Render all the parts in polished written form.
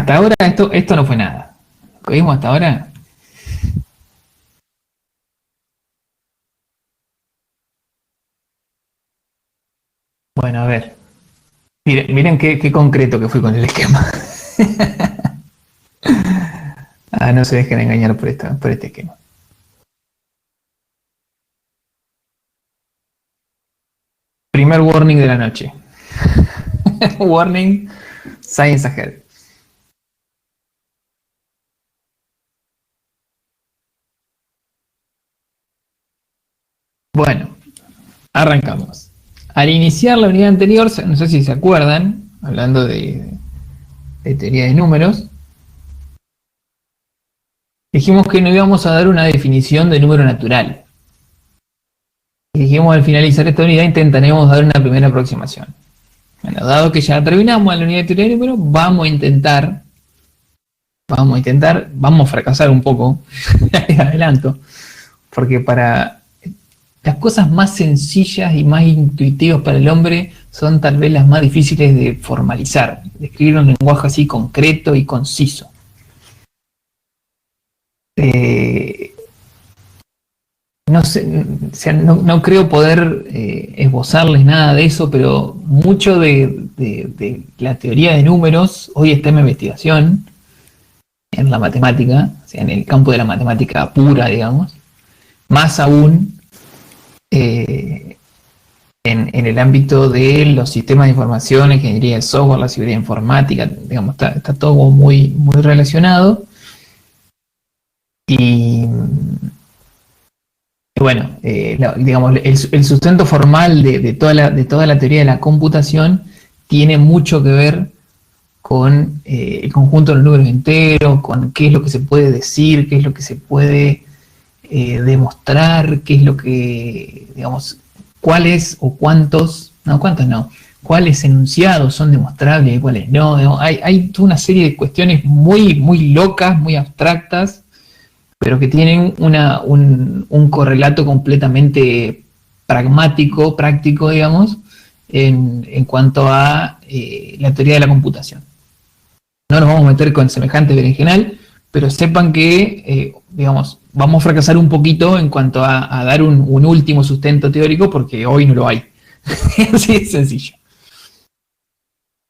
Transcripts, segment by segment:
Hasta ahora esto no fue nada. Lo que vimos hasta ahora. Bueno, a ver. Miren qué concreto que fui con el esquema. No se dejen engañar por este esquema. Primer warning de la noche. Warning, science ahead. Bueno, arrancamos. Al iniciar la unidad anterior, no sé si se acuerdan, hablando de teoría de números, dijimos que no íbamos a dar una definición de número natural. Y dijimos al finalizar esta unidad intentaremos dar una primera aproximación. Bueno, dado que ya terminamos la unidad de teoría de números, vamos a intentar, vamos a fracasar un poco, les adelanto, porque para las cosas más sencillas y más intuitivas para el hombre son tal vez las más difíciles de formalizar, de escribir un lenguaje así concreto y conciso. No sé, o sea, no creo poder esbozarles nada de eso, pero mucho de la teoría de números hoy está en investigación, en la matemática, o sea, en el campo de la matemática pura, digamos, más aún en el ámbito de los sistemas de información, ingeniería de software, la seguridad informática, digamos, está todo muy relacionado. Y bueno, digamos, el sustento formal de toda la teoría de la computación tiene mucho que ver con el conjunto de los números enteros, con qué es lo que se puede decir, qué es lo que se puede demostrar, qué es lo que, digamos, cuáles o cuántos enunciados son demostrables y cuáles no. Digamos, hay toda una serie de cuestiones muy locas, muy abstractas, pero que tienen un correlato completamente pragmático, práctico, digamos, en cuanto a la teoría de la computación. No nos vamos a meter con semejante berenjenal, pero sepan que, digamos, vamos a fracasar un poquito en cuanto a dar un último sustento teórico, porque hoy no lo hay. Así de sencillo.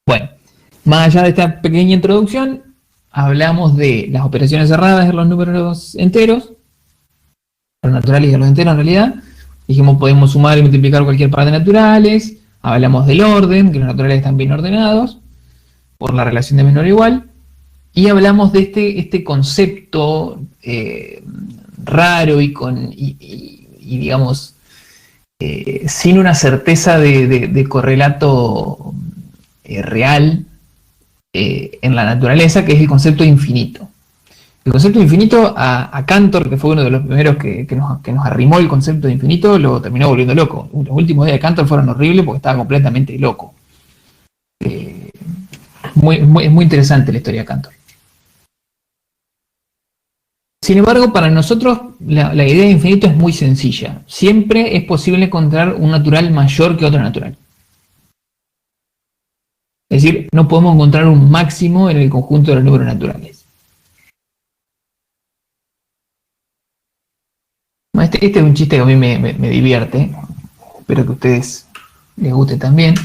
Bueno, más allá de esta pequeña introducción, hablamos de las operaciones cerradas de los números enteros, los naturales y de los enteros en realidad. Dijimos podemos sumar y multiplicar cualquier par de naturales. Hablamos del orden, que los naturales están bien ordenados por la relación de menor a igual. Y hablamos de este concepto raro y digamos, sin una certeza de correlato real en la naturaleza, que es el concepto de infinito. El concepto de infinito a Cantor, que fue uno de los primeros que nos arrimó el concepto de infinito, lo terminó volviendo loco. Los últimos días de Cantor fueron horribles porque estaba completamente loco. Es muy interesante la historia de Cantor. Sin embargo, para nosotros la idea de infinito es muy sencilla. Siempre es posible encontrar un natural mayor que otro natural. Es decir, no podemos encontrar un máximo en el conjunto de los números naturales. Este es un chiste que a mí me divierte. Espero que a ustedes les guste también.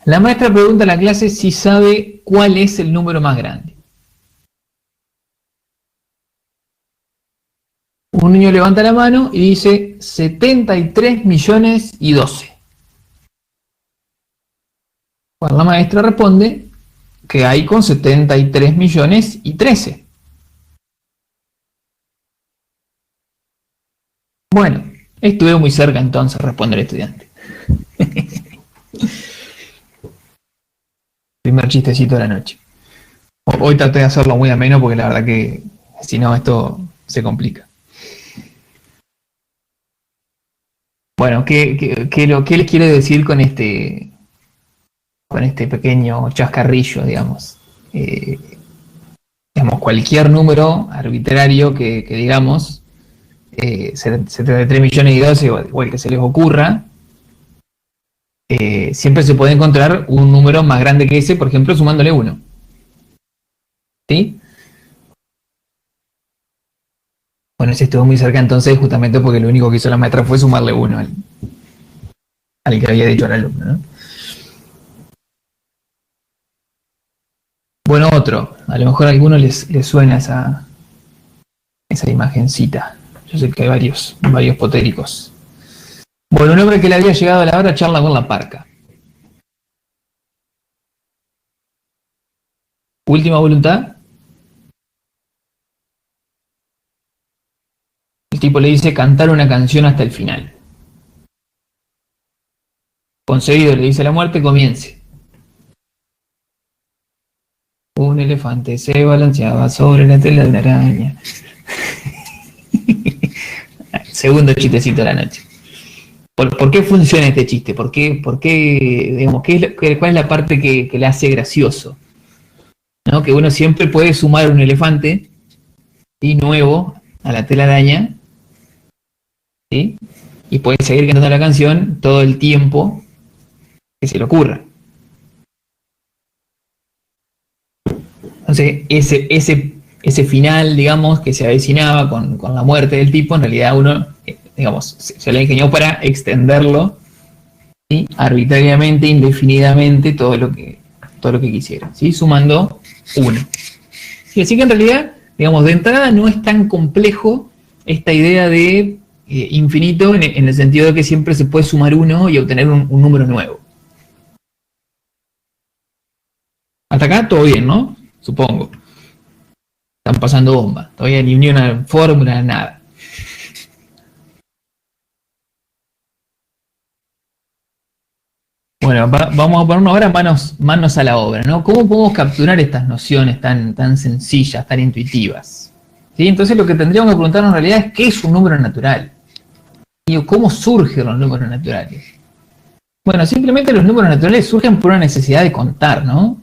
La maestra pregunta a la clase si sabe cuál es el número más grande. Un niño levanta la mano y dice 73 millones y 12. Bueno, la maestra responde que hay con 73 millones y 13. Bueno, estuve muy cerca entonces, responde el estudiante. Primer chistecito de la noche. Hoy traté de hacerlo muy ameno porque la verdad que si no esto se complica. Bueno, ¿qué les quiero decir con este pequeño chascarrillo, digamos? Digamos, cualquier número arbitrario que digamos, 73 millones y 12 o el que se les ocurra, siempre se puede encontrar un número más grande que ese, por ejemplo, sumándole 1. ¿Sí? Bueno, ese estuvo muy cerca entonces justamente porque lo único que hizo la maestra fue sumarle 1 al que había dicho el alumno, ¿no? Bueno, otro. A lo mejor a alguno les suena esa imagencita. Yo sé que hay varios potéricos. Bueno, un hombre que le había llegado a la hora charla con la parca. Última voluntad. El tipo le dice cantar una canción hasta el final. Concedido, le dice la muerte, comience. Un elefante se balanceaba sobre la tela de una araña. Segundo chistecito de la noche. ¿Por qué funciona este chiste? Digamos, cuál es la parte que le hace gracioso? ¿No? Que uno siempre puede sumar un elefante, ¿sí? Nuevo a la telaraña, ¿sí? Y puede seguir cantando la canción todo el tiempo que se le ocurra. Entonces, ese final, digamos, que se avecinaba con la muerte del tipo, en realidad uno, digamos, se le ingenió para extenderlo, ¿sí? Arbitrariamente, indefinidamente, todo lo que quisiera, ¿sí? Sumando 1. Sí, así que en realidad, digamos, de entrada no es tan complejo esta idea de infinito en el sentido de que siempre se puede sumar 1 y obtener un número nuevo. Hasta acá todo bien, ¿no? Supongo. Están pasando bomba. Todavía ni una fórmula, nada. Bueno, vamos a ponernos ahora manos a la obra, ¿no? ¿Cómo podemos capturar estas nociones tan sencillas, tan intuitivas? ¿Sí? Entonces lo que tendríamos que preguntarnos en realidad es ¿qué es un número natural? ¿Y cómo surgen los números naturales? Bueno, simplemente los números naturales surgen por una necesidad de contar, ¿no?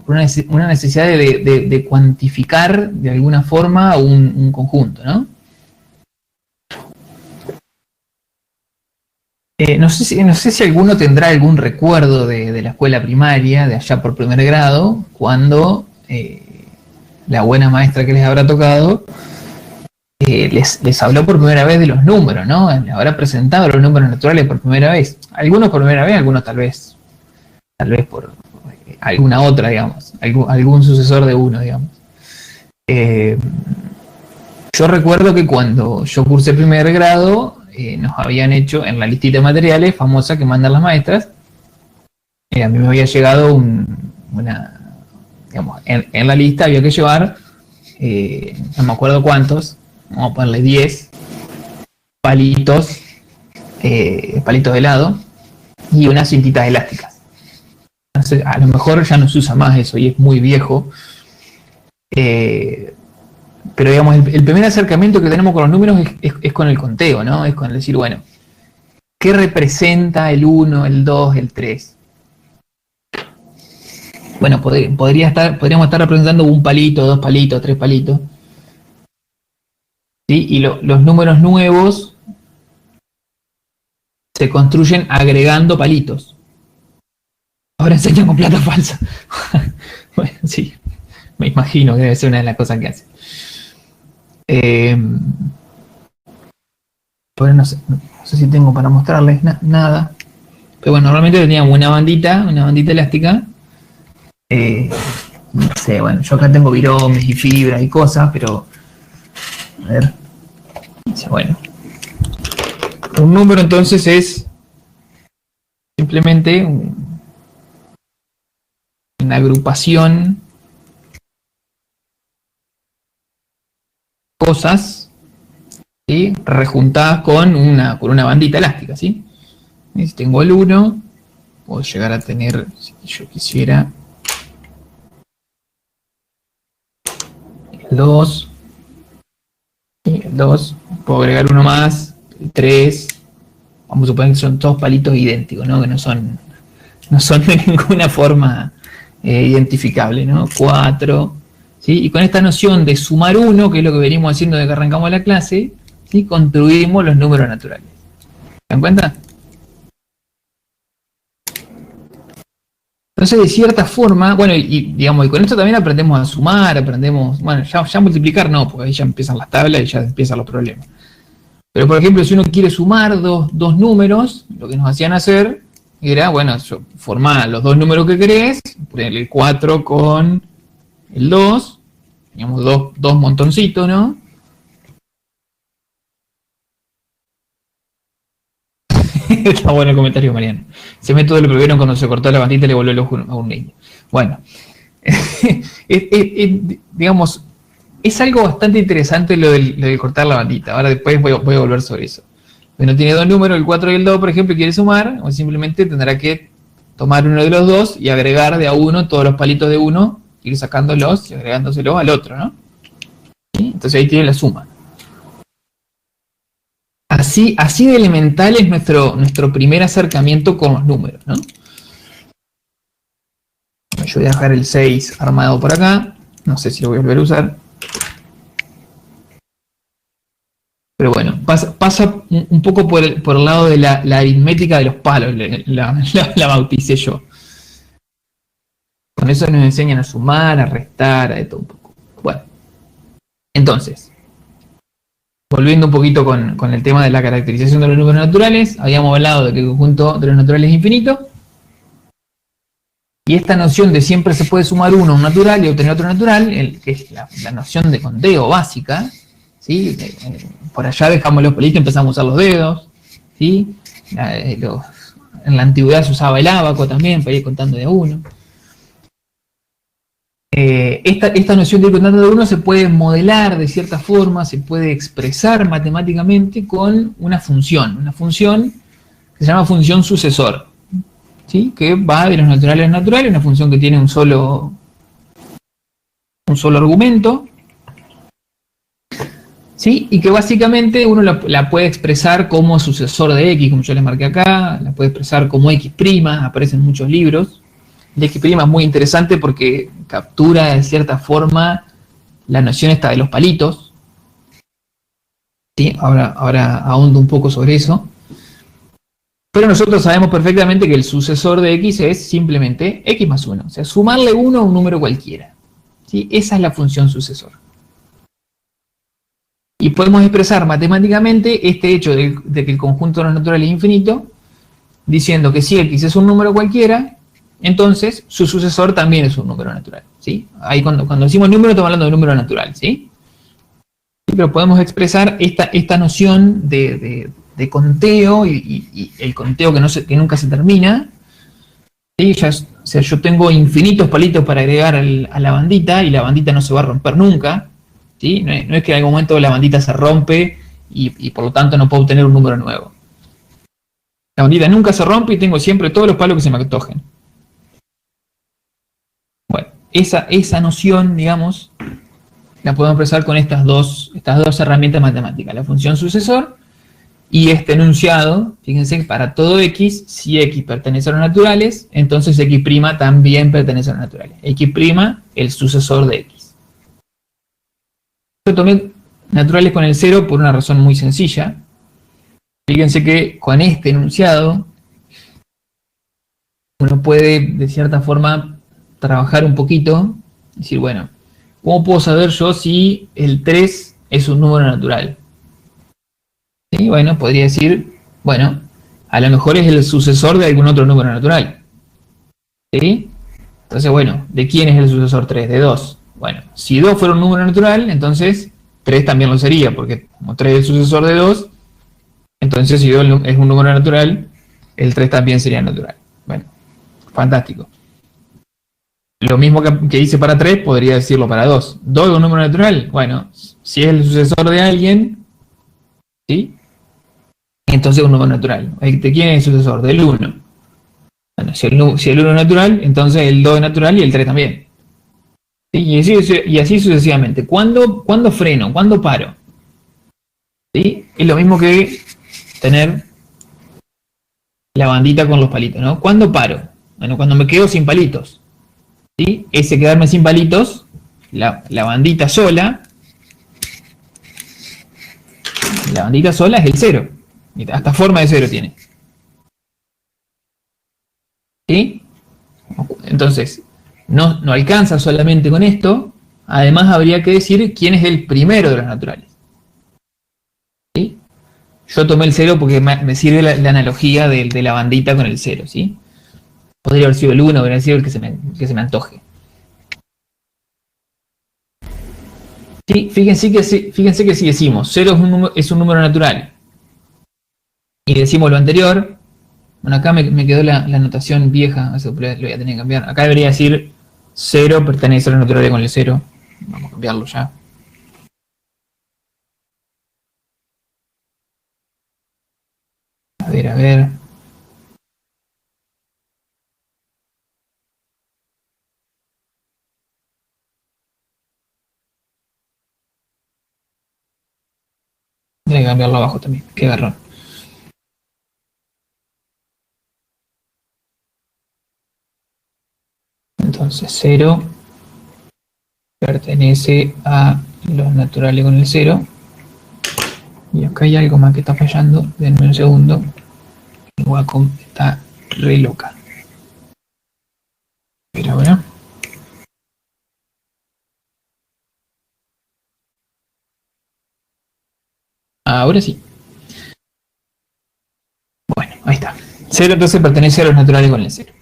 Por una necesidad de cuantificar de alguna forma un conjunto, ¿no? No sé si alguno tendrá algún recuerdo de la escuela primaria, de allá por primer grado, cuando la buena maestra que les habrá tocado les habló por primera vez de los números, ¿no? Les habrá presentado los números naturales por primera vez. Algunos por primera vez, algunos tal vez por alguna otra, digamos, algún sucesor de uno, digamos. Yo recuerdo que cuando yo cursé primer grado, nos habían hecho en la listita de materiales famosa que mandan las maestras, a mí me había llegado digamos, en la lista había que llevar, no me acuerdo cuántos, vamos a ponerle 10 palitos, palitos de helado y unas cintitas elásticas. Entonces, a lo mejor ya no se usa más eso y es muy viejo. Pero digamos, el primer acercamiento que tenemos con los números es con el conteo, ¿no? Es con decir, bueno, ¿qué representa el 1, el 2, el 3? Bueno, podríamos estar representando un palito, 2 palitos, 3 palitos. ¿Sí? Y los números nuevos se construyen agregando palitos. Ahora enseñan con plata falsa. Bueno, sí, me imagino que debe ser una de las cosas que hace. Pero no sé si tengo para mostrarles nada. Pero bueno, normalmente teníamos una bandita elástica. No sé, bueno, yo acá tengo viromes y fibras y cosas, pero a ver. Bueno, un número entonces es simplemente una agrupación de cosas, ¿sí? Rejuntadas con una bandita elástica, ¿sí? Y si tengo el 1, puedo llegar a tener, si yo quisiera, el 2, y el 2, puedo agregar uno más, el 3, vamos a suponer que son todos palitos idénticos, ¿no? Que no son de ninguna forma identificable, ¿no? 4, ¿sí? Y con esta noción de sumar 1, que es lo que venimos haciendo desde que arrancamos la clase, ¿sí? Construimos los números naturales. ¿Se dan cuenta? Entonces, de cierta forma, bueno, digamos, y con esto también aprendemos a sumar, aprendemos, bueno, ya multiplicar no, porque ahí ya empiezan las tablas y ya empiezan los problemas. Pero, por ejemplo, si uno quiere sumar dos números, lo que nos hacían hacer era, bueno, formar los dos números que querés, poner el 4 con el 2, digamos, dos montoncitos, ¿no? Está bueno el comentario, Mariano. Se me todo lo prohibieron cuando se cortó la bandita y le volvió el ojo a un niño. Bueno, digamos, es algo bastante interesante lo del cortar la bandita. Ahora después voy a volver sobre eso. Uno tiene dos números, el 4 y el 2, por ejemplo, y quiere sumar, o simplemente tendrá que tomar uno de los dos y agregar de a uno todos los palitos de uno, ir sacándolos y agregándoselos al otro, ¿no? ¿Sí? Entonces ahí tiene la suma. Así de elemental es nuestro primer acercamiento con los números, ¿no? Yo voy a dejar el 6 armado por acá. No sé si lo voy a volver a usar. Pero bueno, pasa un poco por el lado de la aritmética de los palos, la bauticé yo. Con eso nos enseñan a sumar, a restar, a de todo un poco. Bueno, entonces, volviendo un poquito con el tema de la caracterización de los números naturales, habíamos hablado de que el conjunto de los naturales es infinito. Y esta noción de siempre se puede sumar uno a un natural y obtener otro natural, que es la noción de conteo básica, ¿sí? Por allá dejamos los palitos y empezamos a usar los dedos, ¿sí? En la antigüedad se usaba el ábaco también para ir contando de a uno. Esta noción de ir contando de a uno se puede modelar de cierta forma, se puede expresar matemáticamente con una función que se llama función sucesor, ¿sí? Que va de los naturales a los naturales, una función que tiene un solo argumento, ¿sí? Y que básicamente uno la puede expresar como sucesor de x, como yo les marqué acá, la puede expresar como x', aparece en muchos libros. El x' es muy interesante porque captura de cierta forma la noción esta de los palitos, ¿sí? Ahora ahondo un poco sobre eso. Pero nosotros sabemos perfectamente que el sucesor de x es simplemente x más 1. O sea, sumarle 1 a un número cualquiera, ¿sí? Esa es la función sucesor. Y podemos expresar matemáticamente este hecho de que el conjunto de los naturales es infinito, diciendo que si x es un número cualquiera, entonces su sucesor también es un número natural, ¿sí? Ahí cuando decimos número estamos hablando de número natural, ¿sí? Pero podemos expresar esta noción de conteo y el conteo que nunca se termina, ¿sí? O sea, yo tengo infinitos palitos para agregar a la bandita y la bandita no se va a romper nunca, ¿sí? No es que en algún momento la bandita se rompe y por lo tanto no puedo obtener un número nuevo. La bandita nunca se rompe y tengo siempre todos los palos que se me antojen. Bueno, esa noción, digamos, la podemos expresar con estas dos herramientas matemáticas, la función sucesor y este enunciado. Fíjense que para todo x, si x pertenece a los naturales, entonces x' también pertenece a los naturales. X', el sucesor de x. Yo tomé naturales con el 0 por una razón muy sencilla. Fíjense que con este enunciado uno puede, de cierta forma, trabajar un poquito, decir, bueno, ¿cómo puedo saber yo si el 3 es un número natural? ¿Sí? Bueno, podría decir, bueno, a lo mejor es el sucesor de algún otro número natural. ¿Sí? Entonces, bueno, ¿de quién es el sucesor 3? De 2. Bueno, si 2 fuera un número natural, entonces 3 también lo sería, porque como 3 es el sucesor de 2, entonces si 2 es un número natural, el 3 también sería natural. Bueno, fantástico. Lo mismo que hice para 3, podría decirlo para 2. 2 es un número natural. Bueno, si es el sucesor de alguien, ¿sí? Entonces es un número natural. ¿De quién es el sucesor? Del 1. Bueno, si el 1 es natural, entonces el 2 es natural y el 3 también. ¿Sí? Y así sucesivamente. ¿Cuándo freno? ¿Cuándo paro? ¿Sí? Es lo mismo que tener la bandita con los palitos, ¿no? ¿Cuándo paro? Bueno, cuando me quedo sin palitos. ¿Sí? Ese quedarme sin palitos, la bandita sola es el 0. Hasta forma de 0 tiene. ¿Sí? Entonces, no alcanza solamente con esto, además habría que decir quién es el primero de los naturales. ¿Sí? Yo tomé el 0 porque me sirve la analogía de la bandita con el 0, ¿sí? Podría haber sido el 1, podría haber sido el que se me antoje. Sí, fíjense que si decimos 0 es un número natural y decimos lo anterior, bueno, acá me quedó la notación vieja, eso lo voy a tener que cambiar. Acá debería decir 0 pertenece a los naturales con el 0. Vamos a cambiarlo ya. A ver. Voy a cambiarlo abajo también, qué garrón. Entonces 0 pertenece a los naturales con el 0. Y acá hay algo más que está fallando. Denme un segundo. El Wacom está re loca. Pero bueno. Ahora sí. Bueno, ahí está. 0 entonces pertenece a los naturales con el 0.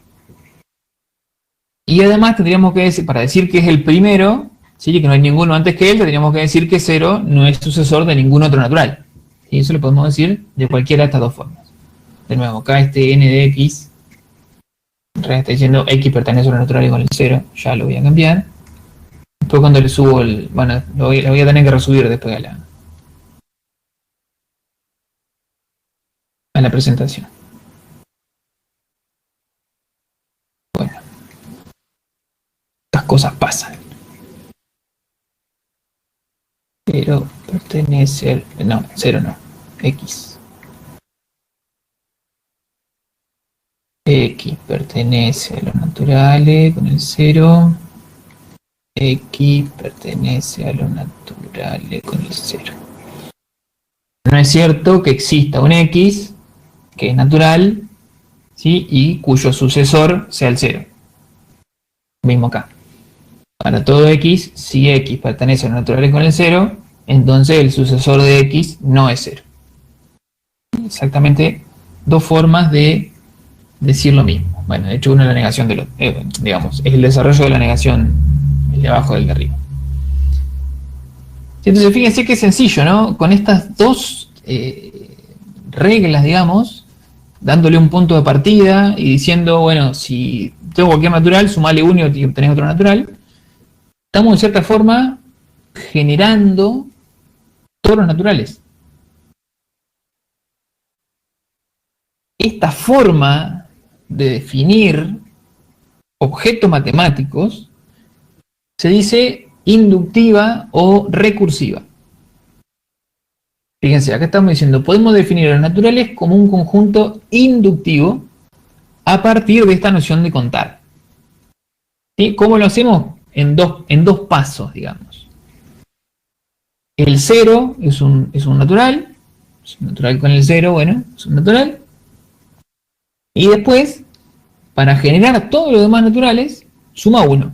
Y además tendríamos que decir, para decir que es el primero, ¿sí? Que no hay ninguno antes que él, tendríamos que decir que 0 no es sucesor de ningún otro natural. Y eso lo podemos decir de cualquiera de estas dos formas. De nuevo, acá este n de x, en realidad está diciendo x pertenece a los naturales con el 0, ya lo voy a cambiar. Después cuando le subo el... Bueno, lo voy a tener que resubir después a la presentación. Bueno, estas cosas pasan. Pero pertenece... No, 0 no. X. X pertenece a los naturales con el 0. X pertenece a los naturales con el 0. No es cierto que exista un X que es natural, ¿sí? Y cuyo sucesor sea el 0. Mismo acá. Para todo X, si X pertenece a los naturales con el 0, entonces el sucesor de X no es 0. Exactamente dos formas de decir lo mismo. Bueno, de hecho una es la negación de lo, digamos, es el desarrollo de la negación, el de abajo del de arriba. Entonces fíjense qué sencillo, ¿no? Con estas dos reglas, digamos, dándole un punto de partida y diciendo, bueno, si tengo cualquier natural, sumale 1 y obtenés otro natural, estamos en cierta forma generando todos los naturales. Esta forma de definir objetos matemáticos se dice inductiva o recursiva. Fíjense, acá estamos diciendo, podemos definir a los naturales como un conjunto inductivo a partir de esta noción de contar. ¿Sí? ¿Cómo lo hacemos? En dos pasos, digamos. El 0 es un natural con el 0, bueno, es un natural. Y después, para generar todos los demás naturales, suma 1.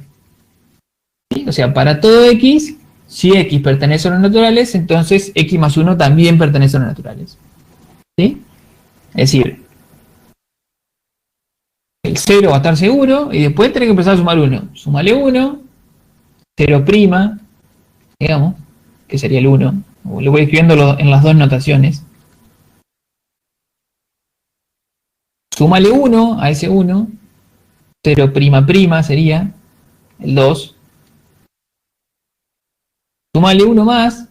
¿Sí? O sea, para todo X, si X pertenece a los naturales, entonces X más 1 también pertenece a los naturales. ¿Sí? Es decir, el 0 va a estar seguro y después tenés que empezar a sumar 1. Sumale 1, 0', digamos, que sería el 1. Lo voy escribiendo en las dos notaciones. Súmale 1 a ese 1, 0'' sería el 2. Súmale 1 más,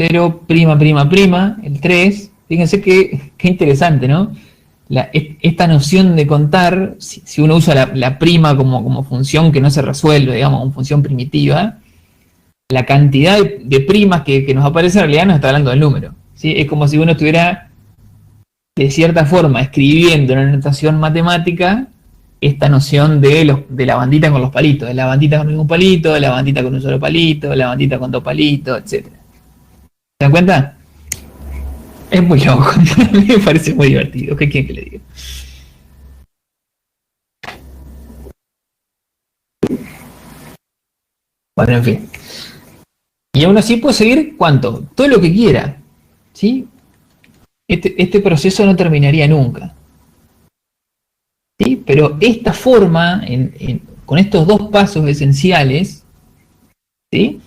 0'', el 3. Fíjense qué interesante, ¿no? Esta noción de contar, si uno usa la prima como función que no se resuelve, digamos, como función primitiva, la cantidad de primas que nos aparece en realidad nos está hablando del número. ¿Sí? Es como si uno estuviera, de cierta forma, escribiendo en una notación matemática esta noción de la bandita con los palitos, de la bandita con un palito, de la bandita con un solo palito, de la bandita con 2 palitos, etc. ¿Se dan cuenta? Es muy loco, me parece muy divertido. ¿Qué quieren que le diga? Bueno, en fin. Y aún así puede seguir, ¿cuánto? Todo lo que quiera, ¿sí? Este proceso no terminaría nunca, ¿sí? Pero esta forma, con estos dos pasos esenciales, ¿sí?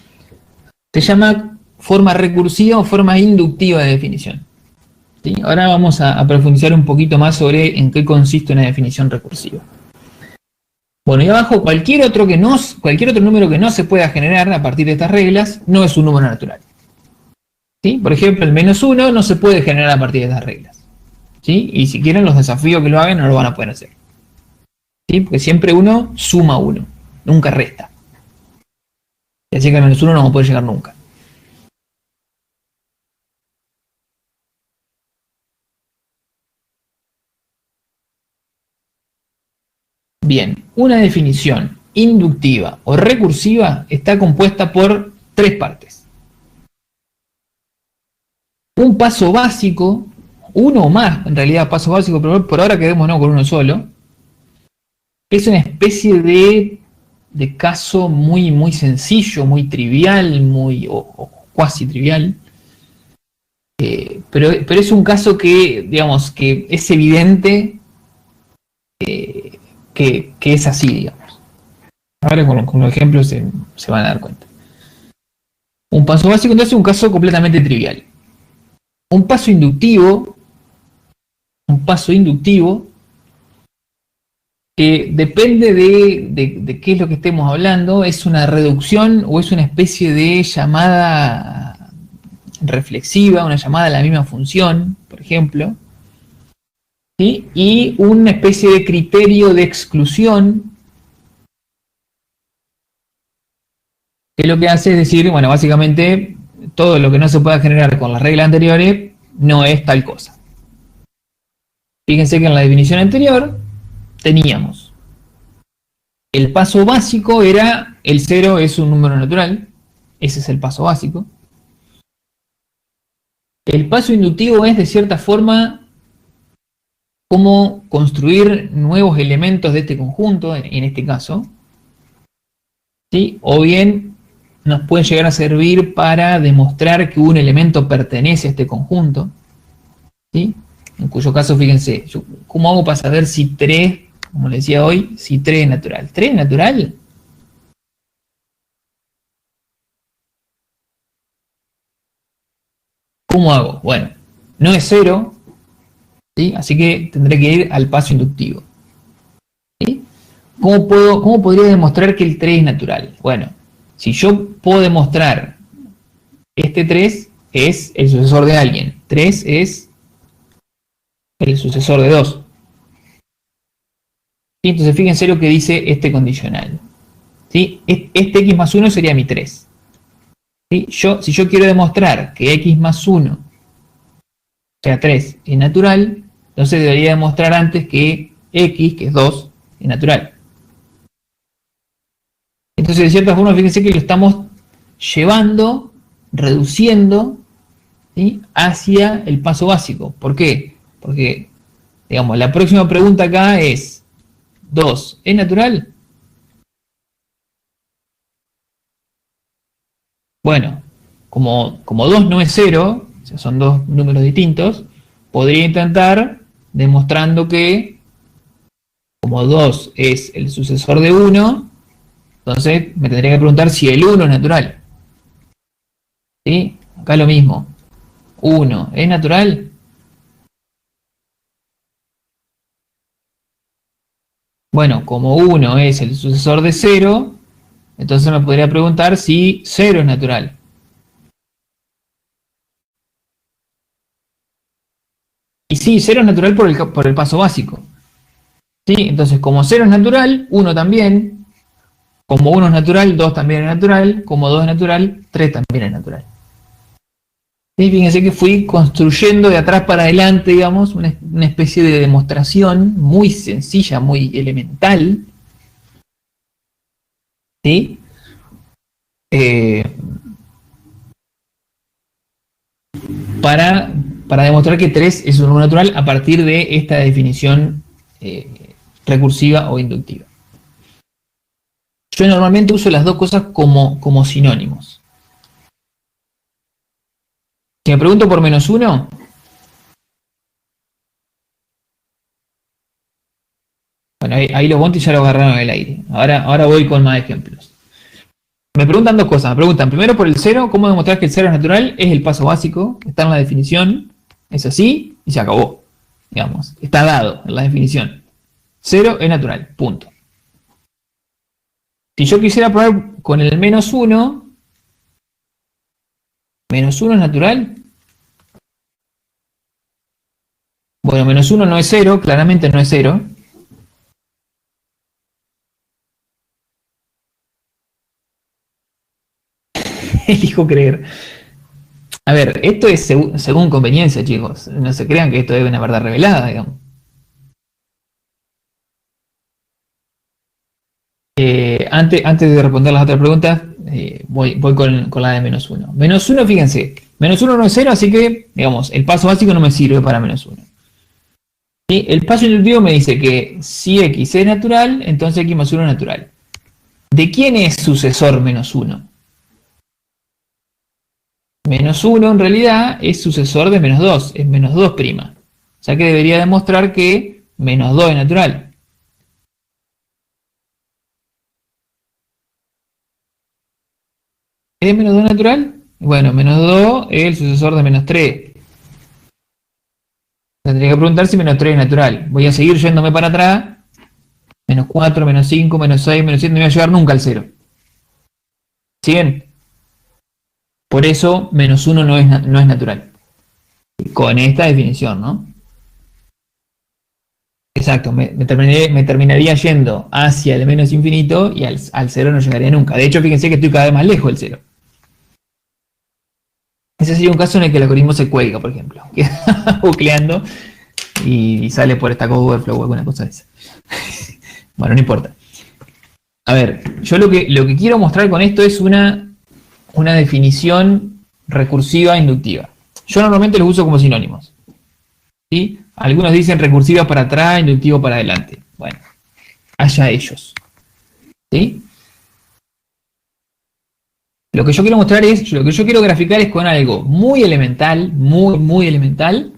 Se llama forma recursiva o forma inductiva de definición, ¿sí? Ahora vamos a profundizar un poquito más sobre en qué consiste una definición recursiva. Bueno, y abajo cualquier otro número que no se pueda generar a partir de estas reglas no es un número natural. ¿Sí? Por ejemplo, el -1 no se puede generar a partir de estas reglas, ¿sí? Y si quieren los desafíos que lo hagan no lo van a poder hacer, ¿sí? Porque siempre uno suma 1, nunca resta. Y así que el -1 no vamos a poder llegar nunca. Bien, una definición inductiva o recursiva está compuesta por 3 partes. Un paso básico, uno o más en realidad pasos básicos, pero por ahora quedémonos con uno solo. Es una especie de caso muy sencillo, muy trivial, o cuasi trivial. Pero es un caso que, digamos, que es evidente que es así, digamos. Ahora con los ejemplos se van a dar cuenta. Un paso básico, entonces, es un caso completamente trivial. Un paso inductivo, depende de qué es lo que estemos hablando, es una reducción o es una especie de llamada reflexiva, una llamada a la misma función, por ejemplo, ¿sí? Y una especie de criterio de exclusión, que lo que hace es decir, bueno, básicamente todo lo que no se pueda generar con las reglas anteriores no es tal cosa. Fíjense que en la definición anterior teníamos el paso básico era el 0 es un número natural, ese es el paso básico. El paso inductivo es de cierta forma cómo construir nuevos elementos de este conjunto, en este caso, ¿sí? O bien nos puede llegar a servir para demostrar que un elemento pertenece a este conjunto, ¿sí? En cuyo caso, fíjense, ¿cómo hago para saber si 3, como les decía hoy, si 3 es natural? ¿3 es natural? ¿Cómo hago? Bueno, no es 0, ¿sí? Así que tendré que ir al paso inductivo, ¿sí? ¿Cómo podría demostrar que el 3 es natural? Bueno, si yo puedo demostrar este 3 es el sucesor de alguien, 3 es el sucesor de 2. ¿Sí? Entonces fíjense lo que dice este condicional, ¿sí? Este x más 1 sería mi 3. ¿Sí? Si yo quiero demostrar que x más 1, o sea 3, es natural, entonces debería demostrar antes que x, que es 2, es natural. Entonces, de cierta forma, fíjense que lo estamos llevando, reduciendo, ¿sí? Hacia el paso básico. ¿Por qué? Porque, digamos, la próxima pregunta acá es, 2, ¿es natural? Bueno, como 2 no es 0, o sea, son dos números distintos, podría intentar demostrando que, como 2 es el sucesor de 1, entonces me tendría que preguntar si el 1 es natural. ¿Sí? Acá lo mismo. 1, ¿es natural? Bueno, como 1 es el sucesor de 0, entonces me podría preguntar si 0 es natural. Y sí, 0 es natural por el paso básico. ¿Sí? Entonces, como 0 es natural, 1 también. Como 1 es natural, 2 también es natural. Como 2 es natural, 3 también es natural. ¿Sí? Fíjense que fui construyendo de atrás para adelante, digamos, una especie de demostración muy sencilla, muy elemental. ¿Sí? Para demostrar que 3 es un número natural a partir de esta definición recursiva o inductiva. Yo normalmente uso las dos cosas como sinónimos. Si me pregunto por -1, bueno, ahí los Bonti ya lo agarraron en el aire. Ahora voy con más ejemplos. Me preguntan dos cosas. Me preguntan primero por el 0, cómo demostrar que el 0 es natural. Es el paso básico, está en la definición. Es así y se acabó. Digamos, está dado en la definición. 0 es natural, punto. Si yo quisiera probar con el -1, ¿-1 es natural? Bueno, -1 no es 0, claramente no es 0. Elijo creer. A ver, esto es según conveniencia, chicos. No se crean que esto es una verdad revelada, digamos. Antes de responder las otras preguntas, voy con la de -1. -1, fíjense, -1 no es 0, así que, digamos, el paso básico no me sirve para -1. ¿Sí? El paso inductivo me dice que si x es natural, entonces x más 1 es natural. ¿De quién es sucesor -1? -1 en realidad es sucesor de -2, es -2'. O sea que debería demostrar que -2 es natural. ¿Es -2 natural? Bueno, -2 es el sucesor de -3. Tendría que preguntar si -3 es natural. Voy a seguir yéndome para atrás. -4, -5, -6, -7, no voy a llegar nunca al 0. ¿Siguen? Por eso, -1 no es natural. Con esta definición, ¿no? Exacto, me terminaría yendo hacia el menos infinito y al 0 no llegaría nunca. De hecho, fíjense que estoy cada vez más lejos del 0. Ese sería un caso en el que el algoritmo se cuelga, por ejemplo. Queda bucleando y sale por Stack Overflow o alguna cosa de esa. Bueno, no importa. A ver, yo lo que quiero mostrar con esto es una definición recursiva inductiva. Yo normalmente los uso como sinónimos. ¿Sí? Algunos dicen recursiva para atrás, inductivo para adelante. Bueno, allá ellos. ¿Sí? Lo que yo quiero mostrar es, lo que yo quiero graficar es con algo muy elemental, muy elemental,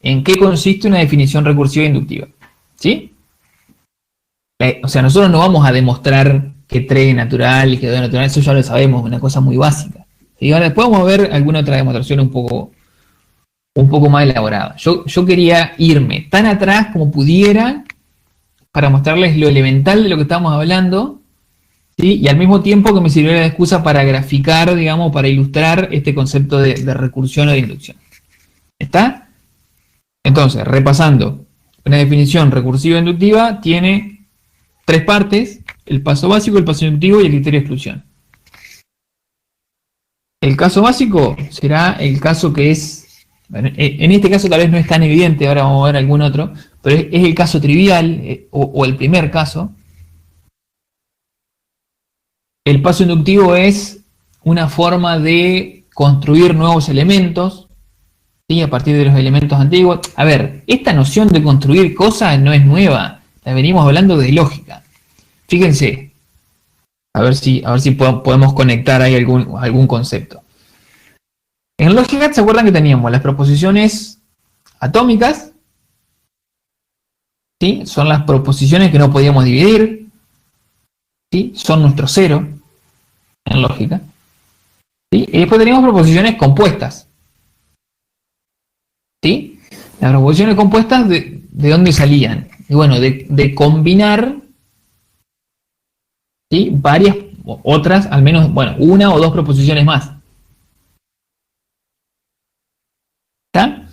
en qué consiste una definición recursiva inductiva. ¿Sí? O sea, nosotros no vamos a demostrar que 3 es natural y que 2 es natural, eso ya lo sabemos, una cosa muy básica. Y ahora después vamos a ver alguna otra demostración un poco más elaborada. Yo quería irme tan atrás como pudiera para mostrarles lo elemental de lo que estamos hablando, ¿sí? Y al mismo tiempo que me sirviera de excusa para graficar, digamos, para ilustrar este concepto de recursión o de inducción. ¿Está? Entonces, repasando, una definición recursiva inductiva tiene 3 partes: el paso básico, el paso inductivo y el criterio de exclusión. El caso básico será el caso que es, bueno, en este caso tal vez no es tan evidente, ahora vamos a ver algún otro, pero es el caso trivial o el primer caso. El paso inductivo es una forma de construir nuevos elementos, ¿sí? A partir de los elementos antiguos. A ver, esta noción de construir cosas no es nueva, la venimos hablando de lógica. Fíjense, a ver si podemos conectar ahí algún concepto. En lógica, ¿se acuerdan que teníamos las proposiciones atómicas? ¿Sí? Son las proposiciones que no podíamos dividir. ¿Sí? Son nuestro cero en lógica. ¿Sí? Y después teníamos proposiciones compuestas. ¿Sí? Las proposiciones compuestas, ¿de dónde salían? Y bueno, de combinar, ¿sí? Varias otras, al menos, bueno, una o dos proposiciones más. ¿Está?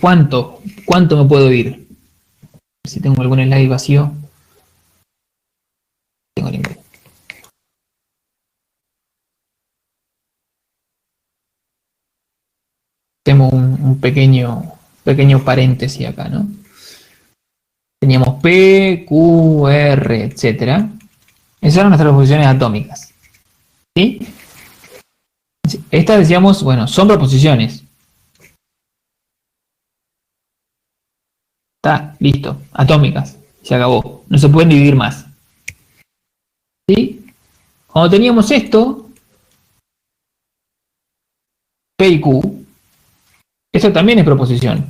¿Cuánto me puedo ir? Si tengo algún slide vacío. Tengo ninguno. Tenemos un pequeño paréntesis acá, ¿no? Teníamos P, Q, R, etc. Esas eran nuestras proposiciones atómicas. ¿Sí? Estas decíamos, bueno, son proposiciones. Está, listo. Atómicas. Se acabó. No se pueden dividir más. ¿Sí? Cuando teníamos esto, P y Q, esto también es proposición.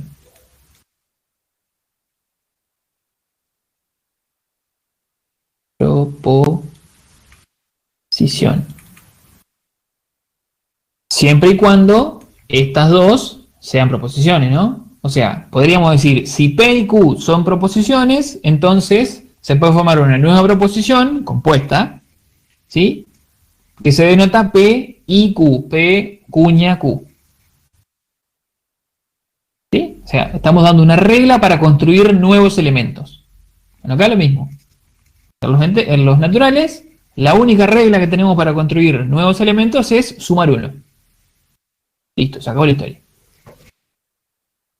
Proposición. Siempre y cuando estas dos sean proposiciones, ¿no? O sea, podríamos decir, si P y Q son proposiciones, entonces se puede formar una nueva proposición compuesta, ¿sí? Que se denota P y Q, P cuña Q. ¿Sí? O sea, estamos dando una regla para construir nuevos elementos. Bueno, acá lo mismo. En los naturales, la única regla que tenemos para construir nuevos elementos es sumar uno. Listo, se acabó la historia.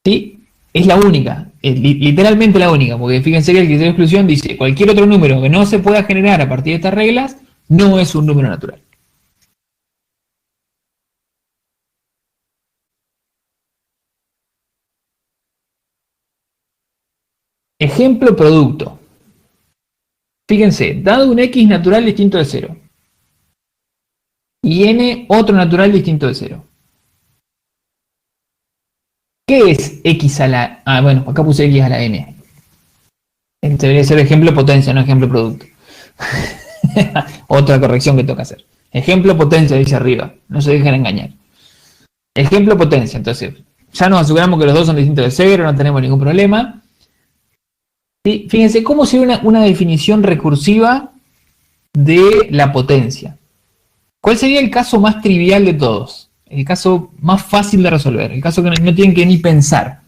¿Sí? Es la única, es literalmente la única, porque fíjense que el criterio de exclusión dice cualquier otro número que no se pueda generar a partir de estas reglas no es un número natural. Ejemplo producto. Fíjense, dado un x natural distinto de 0 y n otro natural distinto de 0. ¿Qué es x a la... Ah, bueno, acá puse x a la n. Debería ser ejemplo potencia, no ejemplo producto. Otra corrección que toca hacer. Ejemplo potencia, dice arriba. No se dejen engañar. Ejemplo potencia, entonces. Ya nos aseguramos que los dos son distintos de 0, no tenemos ningún problema. ¿Sí? Fíjense cómo sería una definición recursiva de la potencia. ¿Cuál sería el caso más trivial de todos? El caso más fácil de resolver. El caso que no tienen que ni pensar.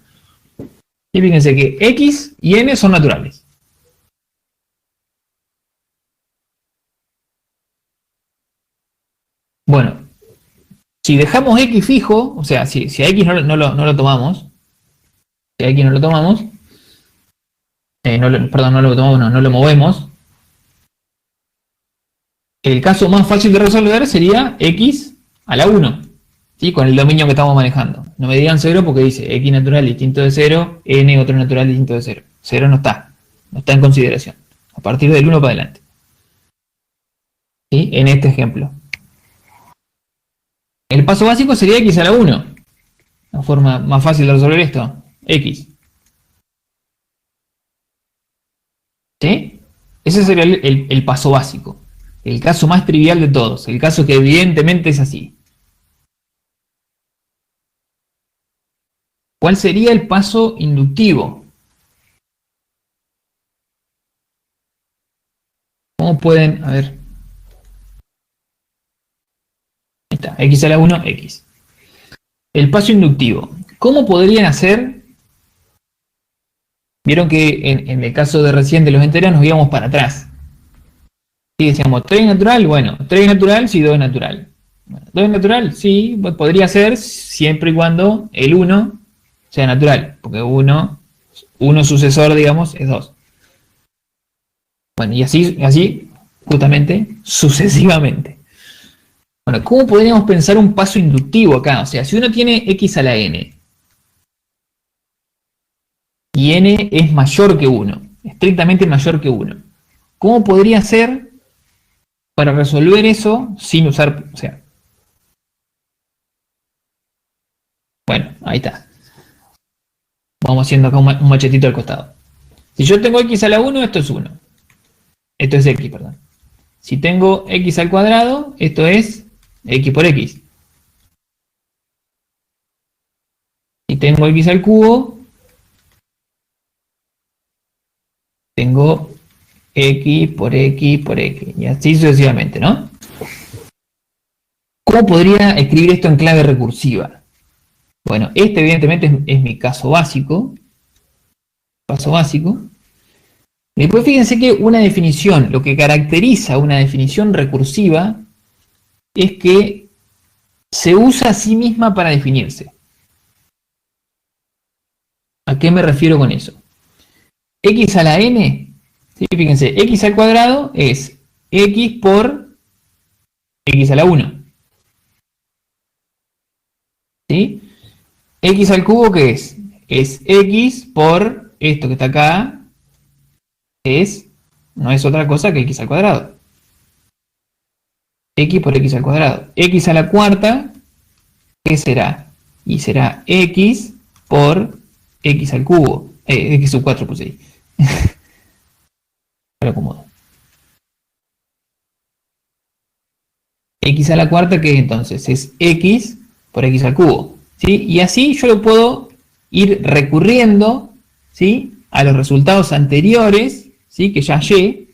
Y fíjense que x y n son naturales. Bueno, si dejamos x fijo, o sea, si a x no lo tomamos, si a x no lo tomamos, perdón, no lo tomamos, no lo movemos, el caso más fácil de resolver sería x a la 1, ¿sí? Con el dominio que estamos manejando. No me digan 0 porque dice x natural distinto de 0, n otro natural distinto de 0. 0 no está en consideración. A partir del 1 para adelante. ¿Sí? En este ejemplo. El paso básico sería x a la 1. La forma más fácil de resolver esto, x. ¿Sí? Ese sería el paso básico. El caso más trivial de todos. El caso que evidentemente es así. ¿Cuál sería el paso inductivo? ¿Cómo pueden? A ver. Ahí está. X a la 1, x. El paso inductivo. ¿Cómo podrían hacer? Vieron que en el caso de recién de los enteros nos íbamos para atrás. Y decíamos, 3 natural, bueno, 3 natural, sí, 2 natural. Bueno, 2 natural, sí, podría ser siempre y cuando el 1 sea natural, porque 1 sucesor, digamos, es 2. Bueno, y así, justamente, sucesivamente. Bueno, ¿cómo podríamos pensar un paso inductivo acá? O sea, si uno tiene x a la n, y n es mayor que 1, estrictamente mayor que 1, ¿cómo podría ser para resolver eso sin usar, o sea, bueno, ahí está. Vamos haciendo acá un machetito al costado. Si yo tengo x a la 1, esto es 1. Esto es x, perdón. Si tengo x al cuadrado, esto es x por x. Si tengo x al cubo, tengo x por x por x. Y así sucesivamente, ¿no? ¿Cómo podría escribir esto en clave recursiva? Bueno, este evidentemente es mi caso básico. Paso básico. Después fíjense que una definición, lo que caracteriza una definición recursiva es que se usa a sí misma para definirse. ¿A qué me refiero con eso? X a la n, ¿sí? Fíjense, x al cuadrado es x por x a la 1. ¿Sí? X al cubo, ¿qué es? Es x por esto que está acá no es otra cosa que x al cuadrado. X por x al cuadrado. X a la cuarta, ¿qué será? Y será x por x al cubo. X sub 4 puse ahí. Lo acomodo. X a la cuarta, que entonces es x por x al cubo, ¿sí? Y así yo lo puedo ir recurriendo, ¿sí?, a los resultados anteriores, ¿sí?, que ya hallé,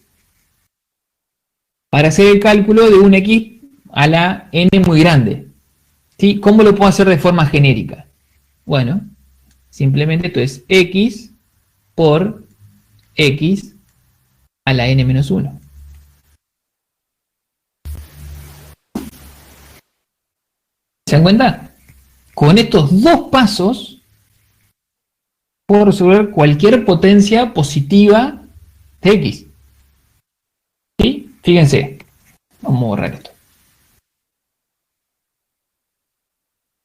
para hacer el cálculo de un x a la n muy grande, ¿sí? ¿Cómo lo puedo hacer de forma genérica? Bueno, simplemente esto es x por x a la n menos 1. ¿Se dan cuenta? Con estos dos pasos puedo resolver cualquier potencia positiva de x. ¿Sí? Fíjense. Vamos a borrar esto.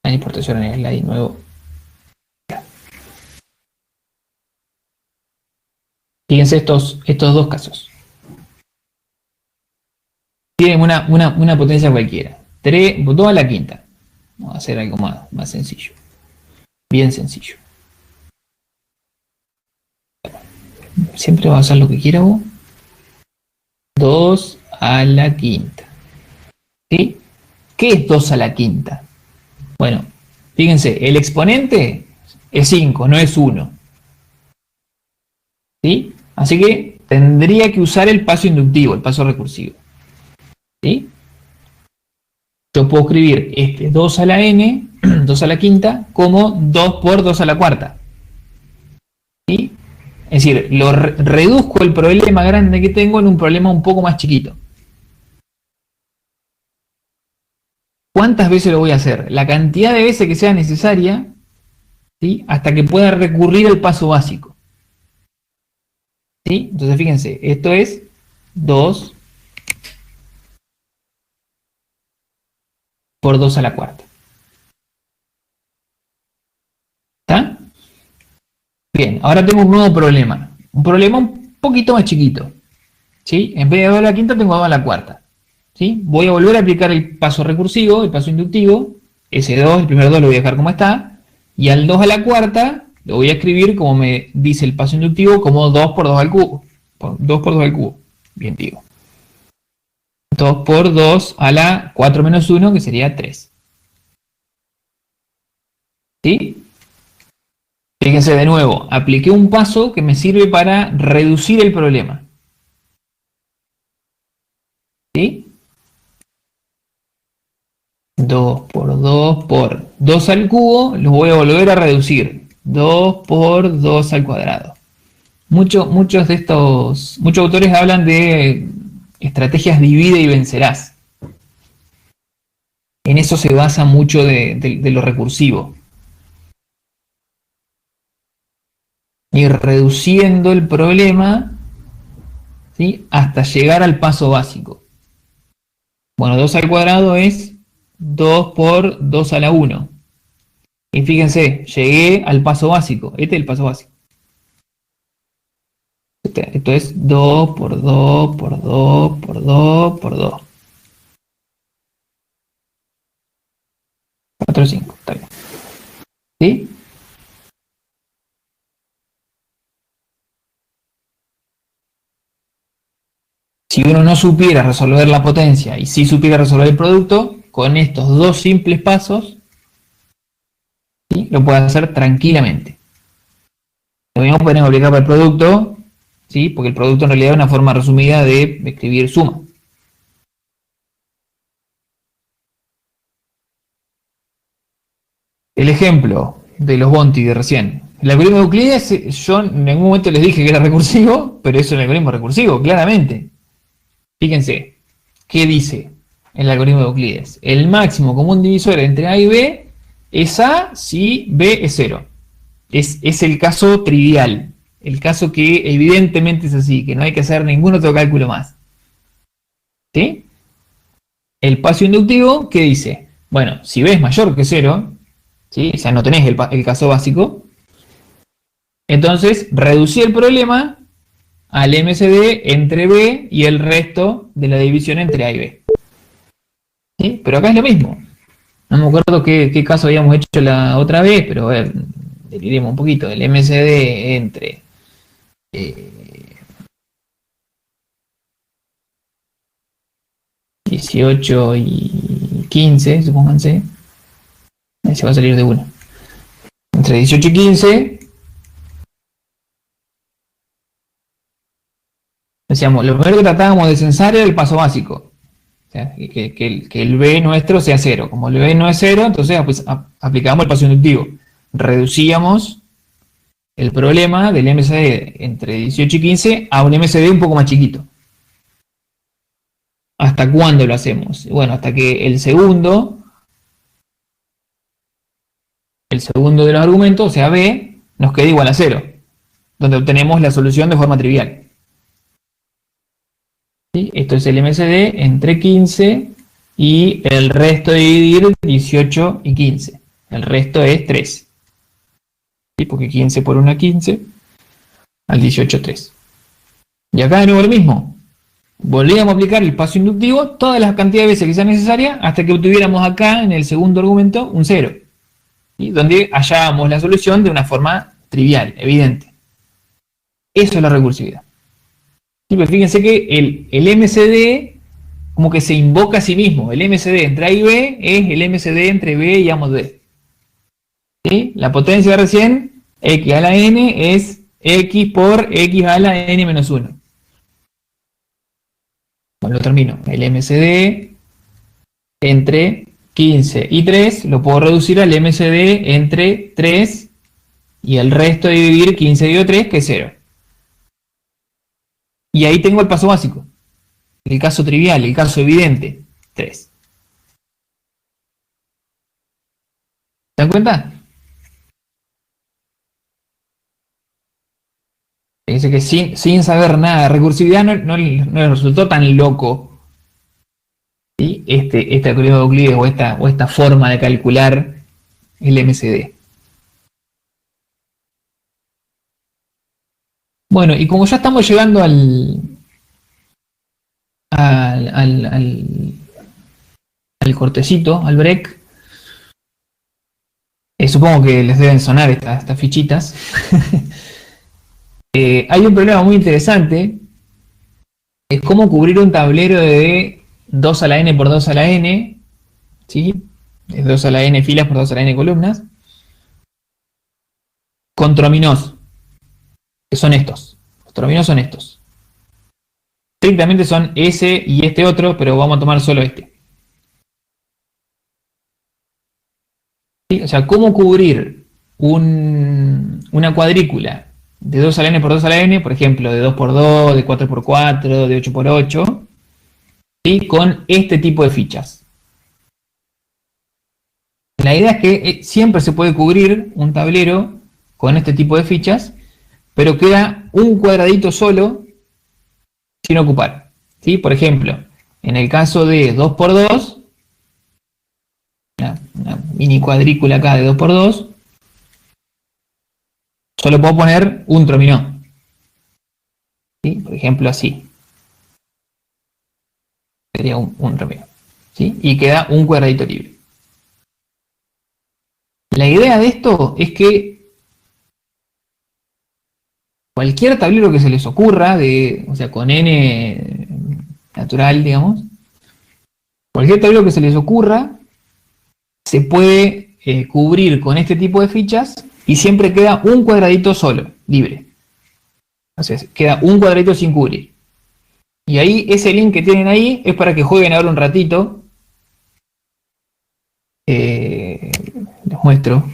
No importa, yo en el slide nuevo. Fíjense estos dos casos. Tienen una potencia cualquiera. 2 a la quinta. Vamos a hacer algo más sencillo. Bien sencillo. Siempre va a hacer lo que quiera vos. 2 a la quinta. ¿Sí? ¿Qué es 2 a la quinta? Bueno, fíjense, el exponente es 5, no es 1. ¿Sí? Así que tendría que usar el paso inductivo, el paso recursivo. ¿Sí? Yo puedo escribir este 2 a la n, 2 a la quinta, como 2 por 2 a la cuarta. ¿Sí? Es decir, reduzco el problema grande que tengo en un problema un poco más chiquito. ¿Cuántas veces lo voy a hacer? La cantidad de veces que sea necesaria, ¿sí?, hasta que pueda recurrir al paso básico. ¿Sí? Entonces fíjense, esto es 2 por 2 a la cuarta. ¿Está? Bien, ahora tengo un nuevo problema. Un problema un poquito más chiquito. ¿Sí? En vez de 2 a la quinta tengo 2 a la cuarta. ¿Sí? Voy a volver a aplicar el paso recursivo, el paso inductivo. Ese 2, el primer 2 lo voy a dejar como está. Y al 2 a la cuarta lo voy a escribir como me dice el paso inductivo, como 2 por 2 al cubo. 2 por 2 al cubo. Bien, digo. 2 por 2 a la 4 menos 1, que sería 3. ¿Sí? Fíjense de nuevo, apliqué un paso que me sirve para reducir el problema. ¿Sí? 2 por 2 por 2 al cubo, lo voy a volver a reducir. 2 por 2 al cuadrado. Muchos autores hablan de estrategias divide y vencerás. En eso se basa mucho de lo recursivo. Ir reduciendo el problema, ¿sí?, hasta llegar al paso básico. Bueno, 2 al cuadrado es 2 por 2 a la 1. Y fíjense, llegué al paso básico. Este es el paso básico. Esto es 2 por 2 por 2 por 2 por 2. 4, 5, está bien. ¿Sí? Si uno no supiera resolver la potencia y sí supiera resolver el producto, con estos dos simples pasos, ¿sí?, lo puede hacer tranquilamente. Lo mismo podemos aplicar para el producto, ¿sí?, porque el producto en realidad es una forma resumida de escribir suma. El ejemplo de los Bonti de recién. El algoritmo de Euclides, yo en ningún momento les dije que era recursivo, pero es un algoritmo recursivo, claramente. Fíjense, ¿qué dice el algoritmo de Euclides? El máximo común divisor entre A y B es A si B es 0. Es el caso trivial, el caso que evidentemente es así, que no hay que hacer ningún otro cálculo más. ¿Sí? El paso inductivo, ¿qué dice? Bueno, si B es mayor que 0, ¿sí?, o sea, no tenés el caso básico, Entonces, reducí el problema al MCD entre B y el resto de la división entre A y B. ¿Sí? Pero acá es lo mismo. No me acuerdo qué caso habíamos hecho la otra vez, pero a ver, deliremos un poquito. El MCD entre 18 y 15, supónganse. Ahí se va a salir de uno. Entre 18 y 15, decíamos, lo primero que tratábamos de censar era el paso básico. O sea, que el B nuestro sea 0. Como el B no es 0, entonces pues, aplicamos el paso inductivo. Reducíamos el problema del MCD entre 18 y 15 a un MCD un poco más chiquito. ¿Hasta cuándo lo hacemos? Bueno, hasta que el segundo de los argumentos, o sea B, nos quede igual a 0, donde obtenemos la solución de forma trivial. ¿Sí? Esto es el MCD entre 15 y el resto de dividir 18 y 15. El resto es 3. ¿Sí? Porque 15 por 1 es 15, al 18 3. Y acá de nuevo lo mismo. Volvíamos a aplicar el paso inductivo todas las cantidades de veces que sea necesaria hasta que obtuviéramos acá en el segundo argumento un 0. ¿Sí? Donde hallábamos la solución de una forma trivial, evidente. Eso es la recursividad. Sí, pero fíjense que el MCD como que se invoca a sí mismo. El MCD entre A y B es el MCD entre B y A mod B. ¿Sí? La potencia de recién, x a la n, es x por x a la n menos 1. Bueno, lo termino. El MCD entre 15 y 3 lo puedo reducir al MCD entre 3 y el resto de dividir 15 dividido 3, que es 0. Y ahí tengo el paso básico. El caso trivial, el caso evidente, 3. ¿Se dan cuenta? Fíjense que sin saber nada de recursividad no le resultó tan loco, ¿sí? Este algoritmo de Euclides o esta forma de calcular el MCD. Bueno, y como ya estamos llegando al cortecito, al break, supongo que les deben sonar estas fichitas. Hay un problema muy interesante, es cómo cubrir un tablero de 2 a la n por 2 a la n, ¿sí? Es 2 a la n filas por 2 a la n columnas, con trominos, que son estos. Los trominos son estos. Estrictamente son ese y este otro, pero vamos a tomar solo este. ¿Sí? O sea, cómo cubrir una cuadrícula de 2 a la n por 2 a la n, por ejemplo, de 2 por 2, de 4 por 4, de 8 por 8, ¿sí? Con este tipo de fichas. La idea es que siempre se puede cubrir un tablero con este tipo de fichas, pero queda un cuadradito solo sin ocupar. ¿Sí? Por ejemplo, en el caso de 2 por 2, una mini cuadrícula acá de 2 por 2, solo puedo poner un trominó. ¿Sí? Por ejemplo, así. Sería un trominó. ¿Sí? Y queda un cuadradito libre. La idea de esto es que cualquier tablero que se les ocurra, o sea, con n natural, digamos, cualquier tablero que se les ocurra, se puede cubrir con este tipo de fichas y siempre queda un cuadradito solo, libre. O sea, queda un cuadradito sin cubrir. Y ahí, ese link que tienen ahí es para que jueguen ahora un ratito. Les muestro.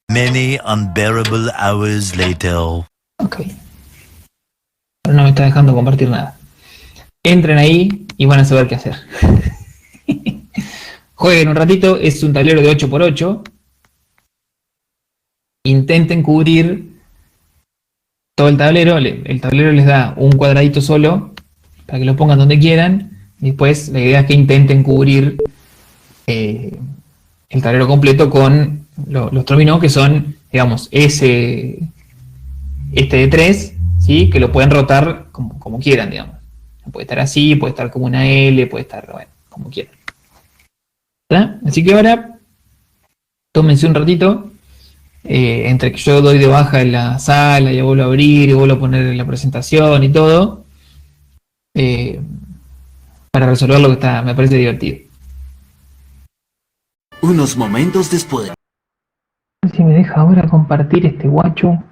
Many unbearable hours later. Ok. Pero no me está dejando compartir nada. Entren ahí y van a saber qué hacer. Jueguen un ratito, es un tablero de 8 por 8. Intenten cubrir todo el tablero les da un cuadradito solo para que lo pongan donde quieran. Y después la idea es que intenten cubrir el tablero completo con los dominó que son, digamos, este de 3, ¿sí? Que lo pueden rotar como quieran, digamos. Puede estar así, puede estar como una L, puede estar, bueno, como quieran. ¿Está? Así que ahora, tómense un ratito, entre que yo doy de baja en la sala, y vuelvo a abrir, y vuelvo a poner la presentación y todo, para resolver lo que está, me parece divertido. Unos momentos después. A ver si me deja ahora compartir este guacho.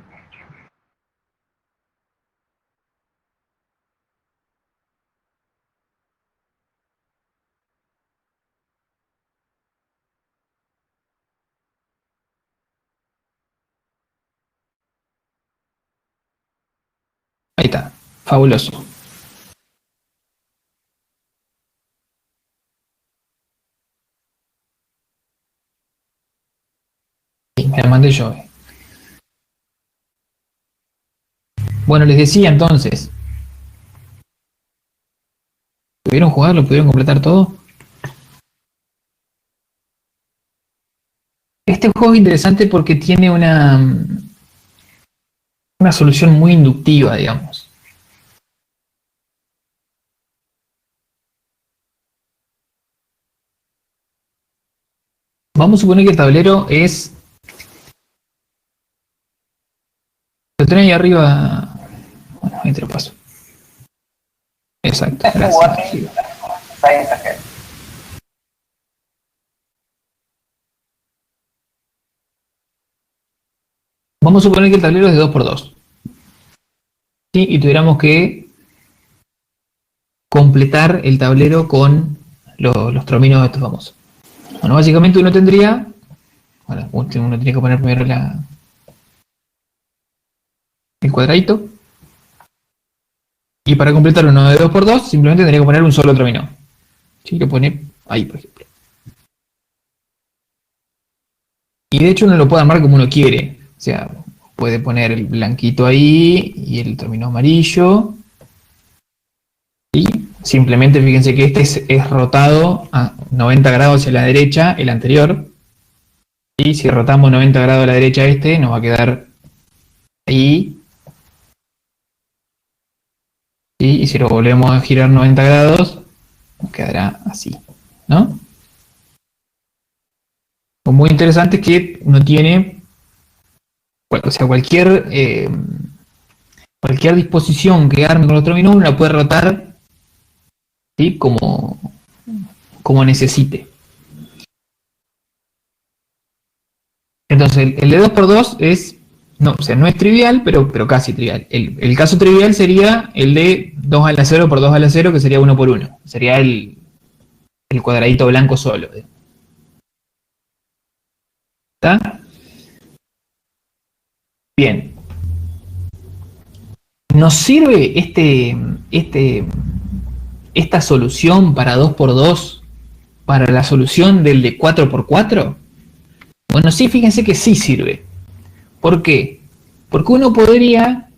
Ahí está, fabuloso. Sí, me la mandé yo. Bueno, les decía entonces, ¿pudieron jugarlo? ¿Pudieron completar todo? Este juego es interesante porque tiene una solución muy inductiva, digamos. Vamos a suponer que el tablero es... Lo tenés ahí arriba... Bueno, ahí te lo paso. Exacto, gracias. Vamos a suponer que el tablero es de 2x2. ¿Sí? Y tuviéramos que completar el tablero con los trominos estos famosos. Bueno, básicamente uno tendría... Bueno, uno tiene que poner primero el cuadradito. Y para completar uno de 2x2, simplemente tendría que poner un solo tromino. ¿Sí? Lo pone ahí, por ejemplo. Y de hecho uno lo puede armar como uno quiere. O sea, puede poner el blanquito ahí y el tromino amarillo. Y simplemente fíjense que este es rotado a 90 grados hacia la derecha, el anterior. Y si rotamos 90 grados a la derecha este, nos va a quedar ahí. Y si lo volvemos a girar 90 grados, nos quedará así, ¿no? Lo muy interesante es que uno tiene, o sea, cualquier disposición que arme con los trominos, uno la puede rotar, ¿sí? como necesite. Entonces, el de 2x2 es, no, o sea, no es trivial, pero casi trivial. El caso trivial sería el de 2 a la 0 por 2 a la 0, que sería 1 por 1. Sería el cuadradito blanco solo. ¿Está? Bien. ¿Nos sirve esta solución para 2x2 para la solución del de 4x4? Bueno, sí, fíjense que sí sirve. ¿Por qué? Porque uno podría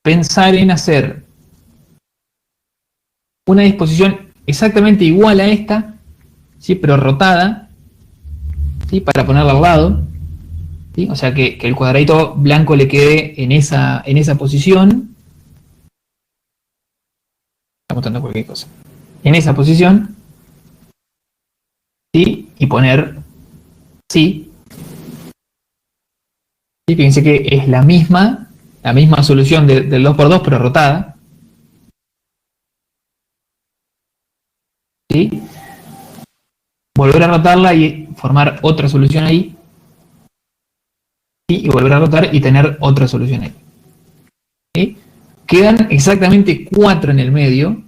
pensar en hacer una disposición exactamente igual a esta, ¿sí? Pero rotada, ¿sí? Para ponerla al lado, ¿sí? O sea que el cuadradito blanco le quede en esa posición. Está mostrando cualquier cosa. En esa posición, ¿sí? Y poner sí. ¿Sí? Fíjense que es la misma solución del 2x2, pero rotada. ¿Sí? Volver a rotarla y formar otra solución ahí. ¿Sí? Y volver a rotar y tener otra solución ahí. ¿Sí? Quedan exactamente 4 en el medio.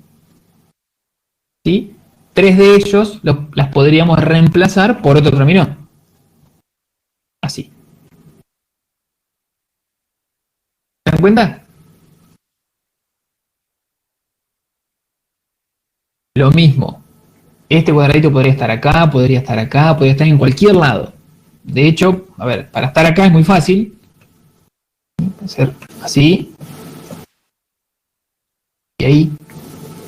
¿Sí? 3 de ellos las podríamos reemplazar por otro término. Así. ¿Se dan cuenta? Lo mismo. Este cuadradito podría estar acá, podría estar acá, podría estar en cualquier lado. De hecho, a ver, para estar acá es muy fácil. Puede ser así. Y ahí.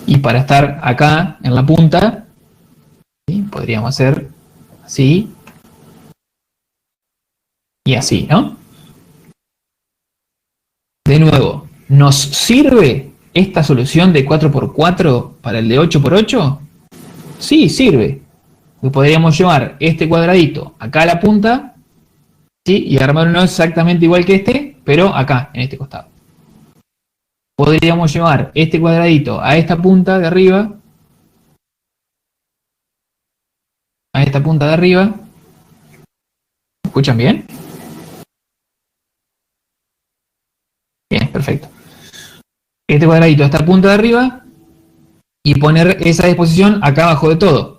Y para estar acá, en la punta, ¿sí? Podríamos hacer así. Y así, ¿no? De nuevo, ¿nos sirve esta solución de 4x4 para el de 8x8? Sí, sirve. Podríamos llevar este cuadradito acá a la punta, ¿sí? Y armar uno exactamente igual que este, pero acá, en este costado. Podríamos llevar este cuadradito a esta punta de arriba, a esta punta de arriba. ¿Me escuchan bien? Bien, perfecto. Este cuadradito a esta punta de arriba y poner esa disposición acá abajo de todo.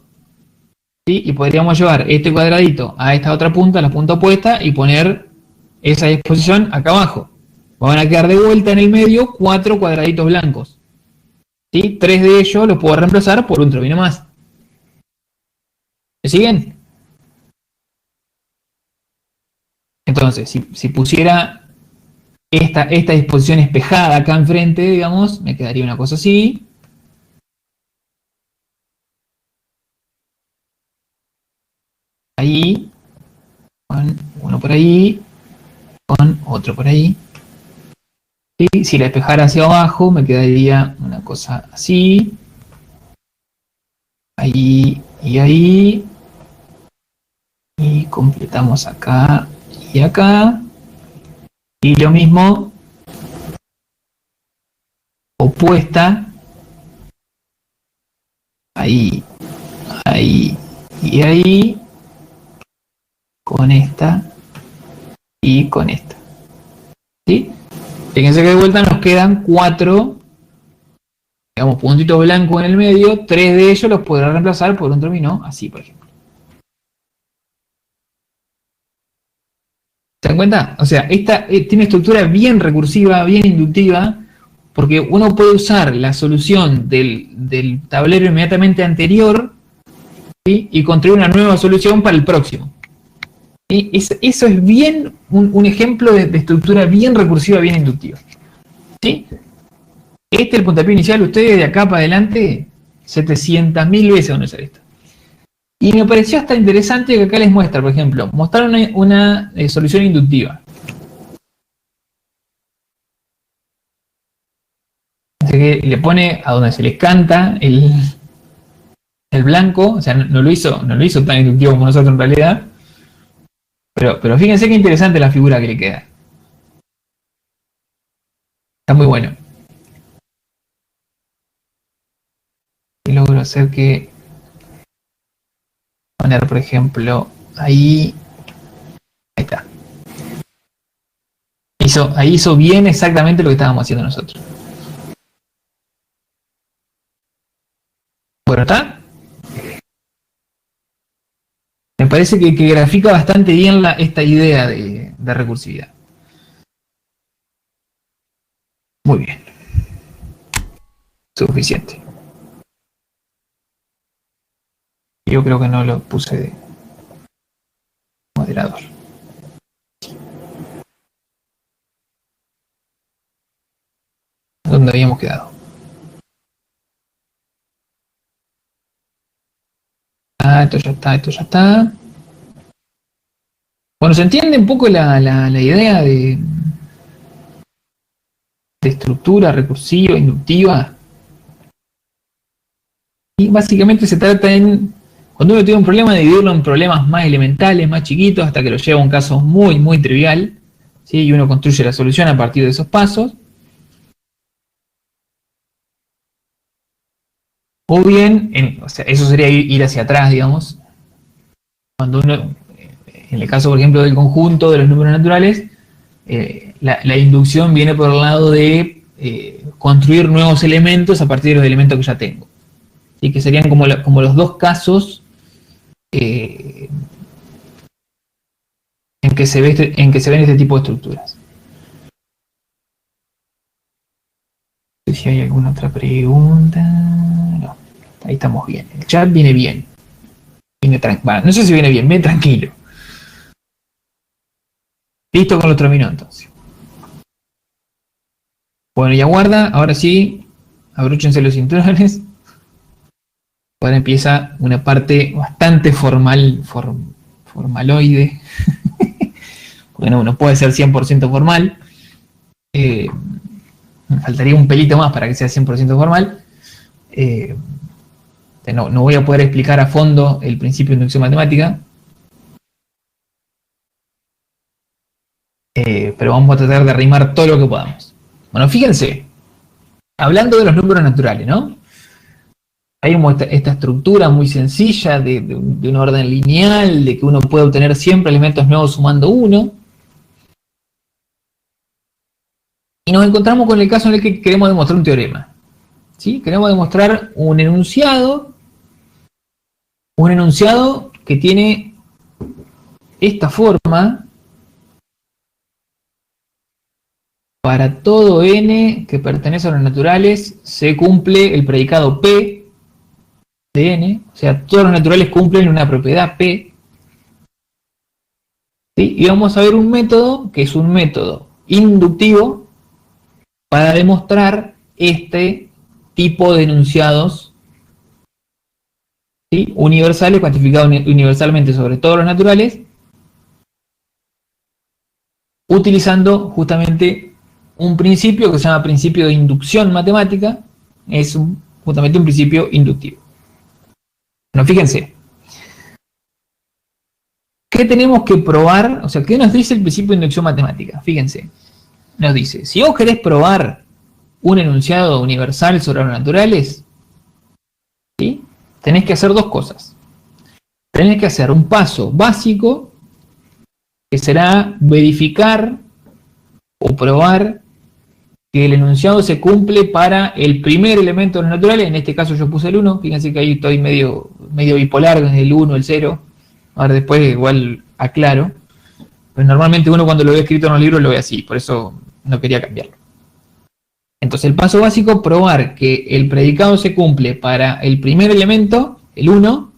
¿Sí? Y podríamos llevar este cuadradito a esta otra punta, la punta opuesta, y poner esa disposición acá abajo. Van a quedar de vuelta en el medio 4 cuadraditos blancos. ¿Sí? 3 de ellos los puedo reemplazar por un trovino más. ¿Me siguen? Entonces, si pusiera esta disposición espejada acá enfrente, digamos, me quedaría una cosa así. Ahí, con uno por ahí, con otro por ahí. ¿Sí? Si la despejara hacia abajo, me quedaría una cosa así. Ahí y ahí. Y completamos acá y acá. Y lo mismo, opuesta. Ahí, ahí y ahí. Con esta y con esta. ¿Sí? Fíjense que de vuelta nos quedan 4, digamos, puntitos blancos en el medio. 3 de ellos los podrá reemplazar por un trovino así, por ejemplo. ¿Se dan cuenta? O sea, esta tiene estructura bien recursiva, bien inductiva, porque uno puede usar la solución del tablero inmediatamente anterior, ¿sí? Y construir una nueva solución para el próximo. ¿Sí? Eso es bien un ejemplo de estructura bien recursiva, bien inductiva. ¿Sí? Este es el puntapié inicial. Ustedes de acá para adelante 700.000 veces van a usar esto. Y me pareció hasta interesante que acá les muestra, por ejemplo, mostrar una solución inductiva. Así que le pone a donde se les canta el blanco, o sea, no lo hizo tan inductivo como nosotros en realidad. Pero fíjense qué interesante la figura que le queda. Está muy bueno. Y logro hacer que poner, por ejemplo, ahí está. Ahí hizo bien exactamente lo que estábamos haciendo nosotros. Bueno, ¿está? Me parece que grafica bastante bien esta idea de recursividad. Muy bien. Suficiente. Yo creo que no lo puse de moderador. ¿Dónde habíamos quedado? Esto ya está. Bueno, se entiende un poco la idea de estructura recursiva, inductiva. Y básicamente se trata cuando uno tiene un problema, de dividirlo en problemas más elementales, más chiquitos, hasta que lo lleva a un caso muy, muy trivial, ¿sí? Y uno construye la solución a partir de esos pasos. O bien, o sea, eso sería ir hacia atrás, digamos. Cuando uno, en el caso, por ejemplo, del conjunto de los números naturales, la inducción viene por el lado de construir nuevos elementos a partir de los elementos que ya tengo. Y que serían como los dos casos en que se ven este tipo de estructuras. No sé si hay alguna otra pregunta. No, ahí estamos bien. El chat viene bien. No sé si viene bien tranquilo. Listo con los términos entonces. Bueno, ya guarda, ahora sí, abróchense los cinturones. Ahora empieza una parte bastante formaloide. porque no puede ser 100% formal. Me faltaría un pelito más para que sea 100% formal. No voy a poder explicar a fondo el principio de inducción matemática. Pero vamos a tratar de arrimar todo lo que podamos. Bueno, fíjense, hablando de los números naturales, ¿no? Hay esta estructura muy sencilla de un orden lineal, de que uno puede obtener siempre elementos nuevos sumando 1. Y nos encontramos con el caso en el que queremos demostrar un teorema. ¿Sí? Queremos demostrar un enunciado que tiene esta forma. Para todo n que pertenece a los naturales se cumple el predicado P de n, o sea, todos los naturales cumplen una propiedad P. ¿Sí? Y vamos a ver un método que es un método inductivo para demostrar este tipo de enunciados, ¿sí? Universales, cuantificados universalmente sobre todos los naturales, utilizando justamente un principio que se llama principio de inducción matemática. Es justamente un principio inductivo. Bueno, fíjense. ¿Qué tenemos que probar? O sea, ¿qué nos dice el principio de inducción matemática? Fíjense. Nos dice, si vos querés probar un enunciado universal sobre los naturales, ¿sí? Tenés que hacer dos cosas. Tenés que hacer un paso básico, que será verificar o probar que el enunciado se cumple para el primer elemento de los naturales. En este caso yo puse el 1, fíjense que ahí estoy medio bipolar, el 1, el 0. Ahora después igual aclaro. Pero normalmente uno cuando lo ve escrito en los libros lo ve así, por eso no quería cambiarlo. Entonces el paso básico, probar que el predicado se cumple para el primer elemento, el 1,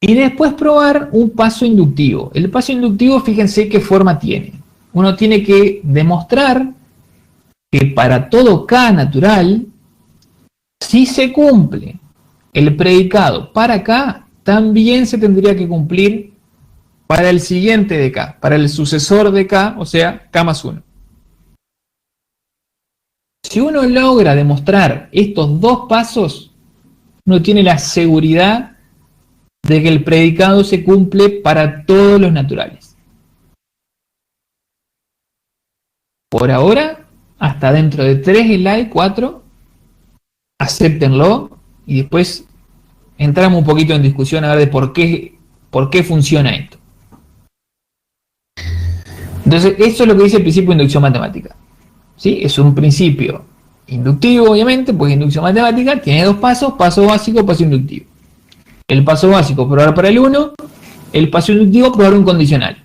y después probar un paso inductivo. El paso inductivo, fíjense qué forma tiene. Uno tiene que demostrar que para todo K natural, si se cumple el predicado para K, también se tendría que cumplir para el siguiente de K, para el sucesor de K, o sea, K más 1. Si uno logra demostrar estos dos pasos, uno tiene la seguridad de que el predicado se cumple para todos los naturales. Por ahora, hasta dentro de 3 slides, 4, acéptenlo y después entramos un poquito en discusión a ver de por qué funciona esto. Entonces, eso es lo que dice el principio de inducción matemática. ¿Sí? Es un principio inductivo, obviamente, porque inducción matemática tiene dos pasos, paso básico, paso inductivo. El paso básico, probar para el 1, el paso inductivo, probar un condicional.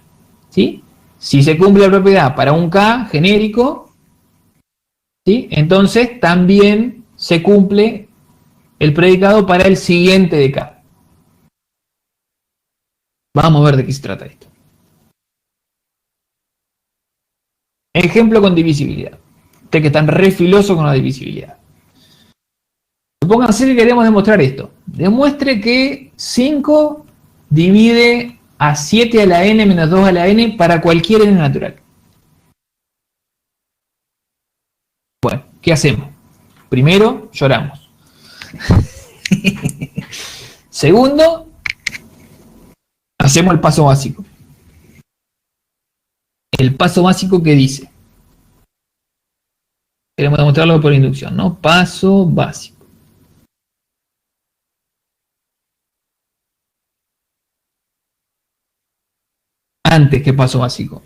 ¿Sí? Si se cumple la propiedad para un K genérico, ¿sí? Entonces también se cumple el predicado para el siguiente de K. Vamos a ver de qué se trata esto. Ejemplo con divisibilidad. Ustedes que están re filosos con la divisibilidad. Supónganse que queremos demostrar esto. Demuestre que 5 divide a 7 a la n menos 2 a la n para cualquier n natural. Bueno, ¿qué hacemos? Primero, lloramos. Segundo, hacemos el paso básico. El paso básico que dice. Queremos demostrarlo por inducción, ¿no? Paso básico. Antes que paso básico.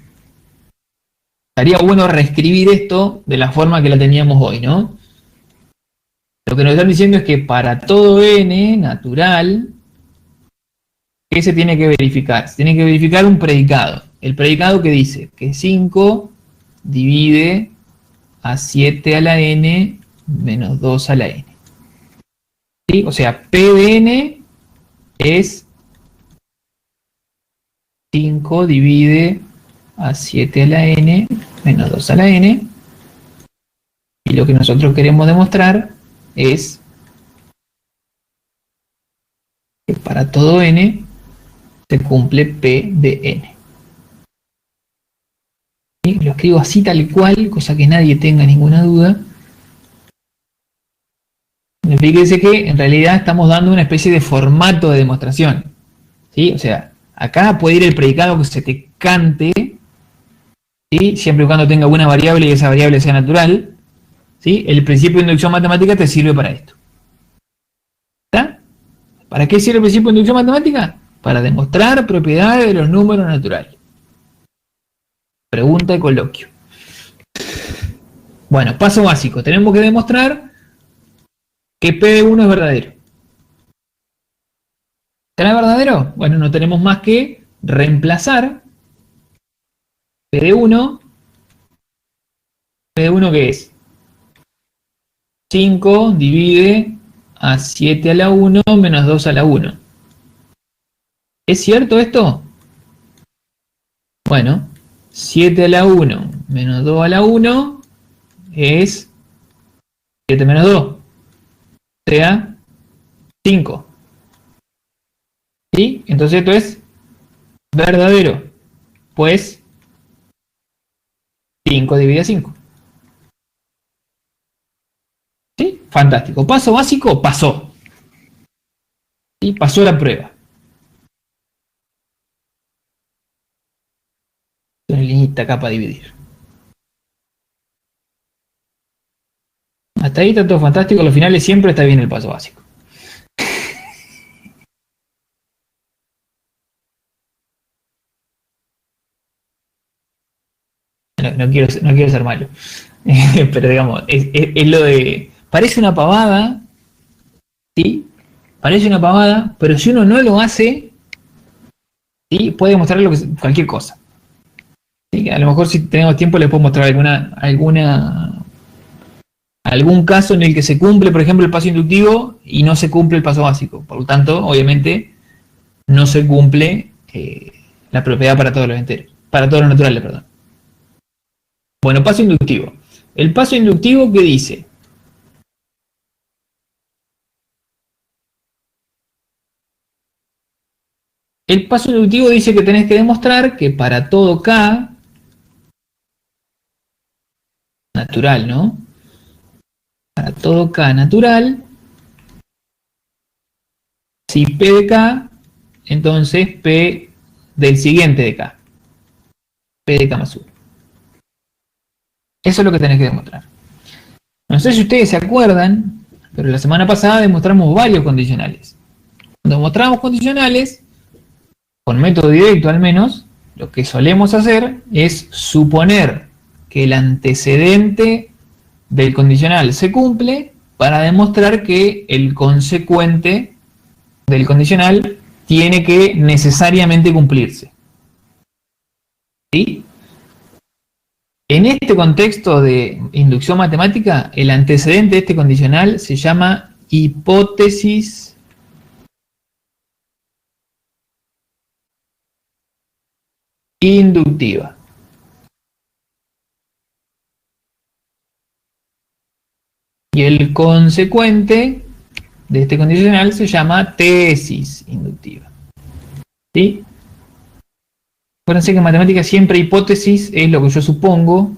Estaría bueno reescribir esto de la forma que la teníamos hoy, ¿no? Lo que nos están diciendo es que para todo n natural, ¿qué se tiene que verificar? Se tiene que verificar un predicado. El predicado que dice que 5 divide a 7 a la n menos 2 a la n. ¿Sí? O sea, P de n es 5 divide a 7 a la n menos 2 a la n. Y lo que nosotros queremos demostrar es que para todo n se cumple P de n. ¿Sí? Lo escribo así tal cual, cosa que nadie tenga ninguna duda. Fíjense que en realidad estamos dando una especie de formato de demostración. ¿Sí? O sea, acá puede ir el predicado que se te cante, ¿sí? Siempre y cuando tenga una variable y esa variable sea natural. ¿Sí? El principio de inducción matemática te sirve para esto. ¿Está? ¿Para qué sirve el principio de inducción matemática? Para demostrar propiedades de los números naturales. Pregunta de coloquio. Bueno, paso básico. Tenemos que demostrar que P de 1 es verdadero. ¿Será verdadero? Bueno, no tenemos más que reemplazar P de 1. P de 1 ¿qué es? 5 divide a 7 a la 1 menos 2 a la 1. ¿Es cierto esto? Bueno, 7 a la 1 menos 2 a la 1 es 7 menos 2. O sea, 5. ¿Sí? Entonces esto es verdadero. Pues 5 divide a 5. ¿Sí? Fantástico. Paso básico, pasó. ¿Sí? Pasó la prueba. Una liñita acá para dividir. Hasta ahí está todo fantástico. A los finales siempre está bien el paso básico. No quiero ser malo. Pero digamos, es lo de... Parece una pavada, ¿sí? Parece una pavada, pero si uno no lo hace, ¿sí? Puede mostrar cualquier cosa. ¿Sí? A lo mejor si tenemos tiempo les puedo mostrar algún caso en el que se cumple, por ejemplo, el paso inductivo y no se cumple el paso básico. Por lo tanto, obviamente, no se cumple la propiedad para todos los enteros, para todos los naturales, perdón. Bueno, paso inductivo. El paso inductivo, ¿qué dice? El paso inductivo dice que tenés que demostrar que para todo K natural, ¿no? Para todo K natural, si P de K, entonces P del siguiente de K. P de K más 1. Eso es lo que tenés que demostrar. No sé si ustedes se acuerdan, pero la semana pasada demostramos varios condicionales. Cuando mostramos condicionales, con método directo al menos, lo que solemos hacer es suponer que el antecedente del condicional se cumple para demostrar que el consecuente del condicional tiene que necesariamente cumplirse. ¿Sí? En este contexto de inducción matemática, el antecedente de este condicional se llama hipótesis inductiva. Y el consecuente de este condicional se llama tesis inductiva. ¿Sí? Acuérdense que en matemáticas siempre hipótesis es lo que yo supongo.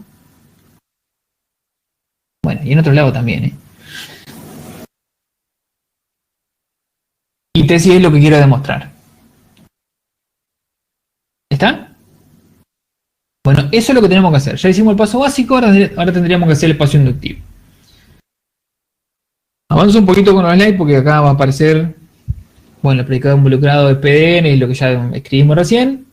Bueno, y en otro lado también, ¿eh? Y tesis es lo que quiero demostrar. ¿Está? Bueno, eso es lo que tenemos que hacer. Ya hicimos el paso básico, ahora tendríamos que hacer el paso inductivo. Avanzo un poquito con los slides porque acá va a aparecer, bueno, el predicado involucrado de PDN y lo que ya escribimos recién.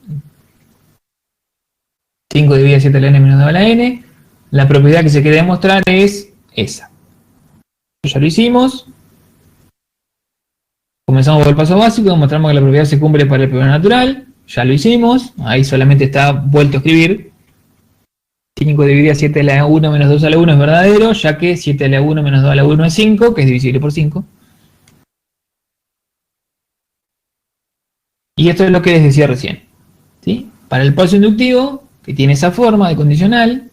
5 dividido a 7 a la n menos 2 a la n. La propiedad que se quiere demostrar es esa. Ya lo hicimos. Comenzamos por el paso básico, demostramos que la propiedad se cumple para el primer natural. Ya lo hicimos. Ahí solamente está vuelto a escribir. 5 dividido a 7 a la 1 menos 2 a la 1 es verdadero, ya que 7 a la 1 menos 2 a la 1 es 5, que es divisible por 5. Y esto es lo que les decía recién. ¿Sí? Para el paso inductivo, que tiene esa forma de condicional,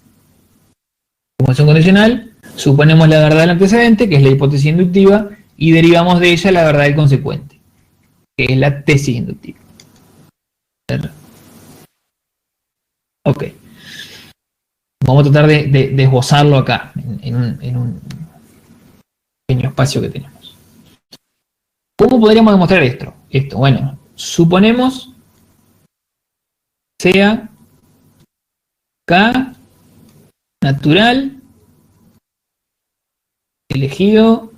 como es un condicional, suponemos la verdad del antecedente, que es la hipótesis inductiva, y derivamos de ella la verdad del consecuente, que es la tesis inductiva. Ok. Vamos a tratar de esbozarlo acá, en un pequeño espacio que tenemos. ¿Cómo podríamos demostrar esto? Bueno, suponemos sea K natural elegido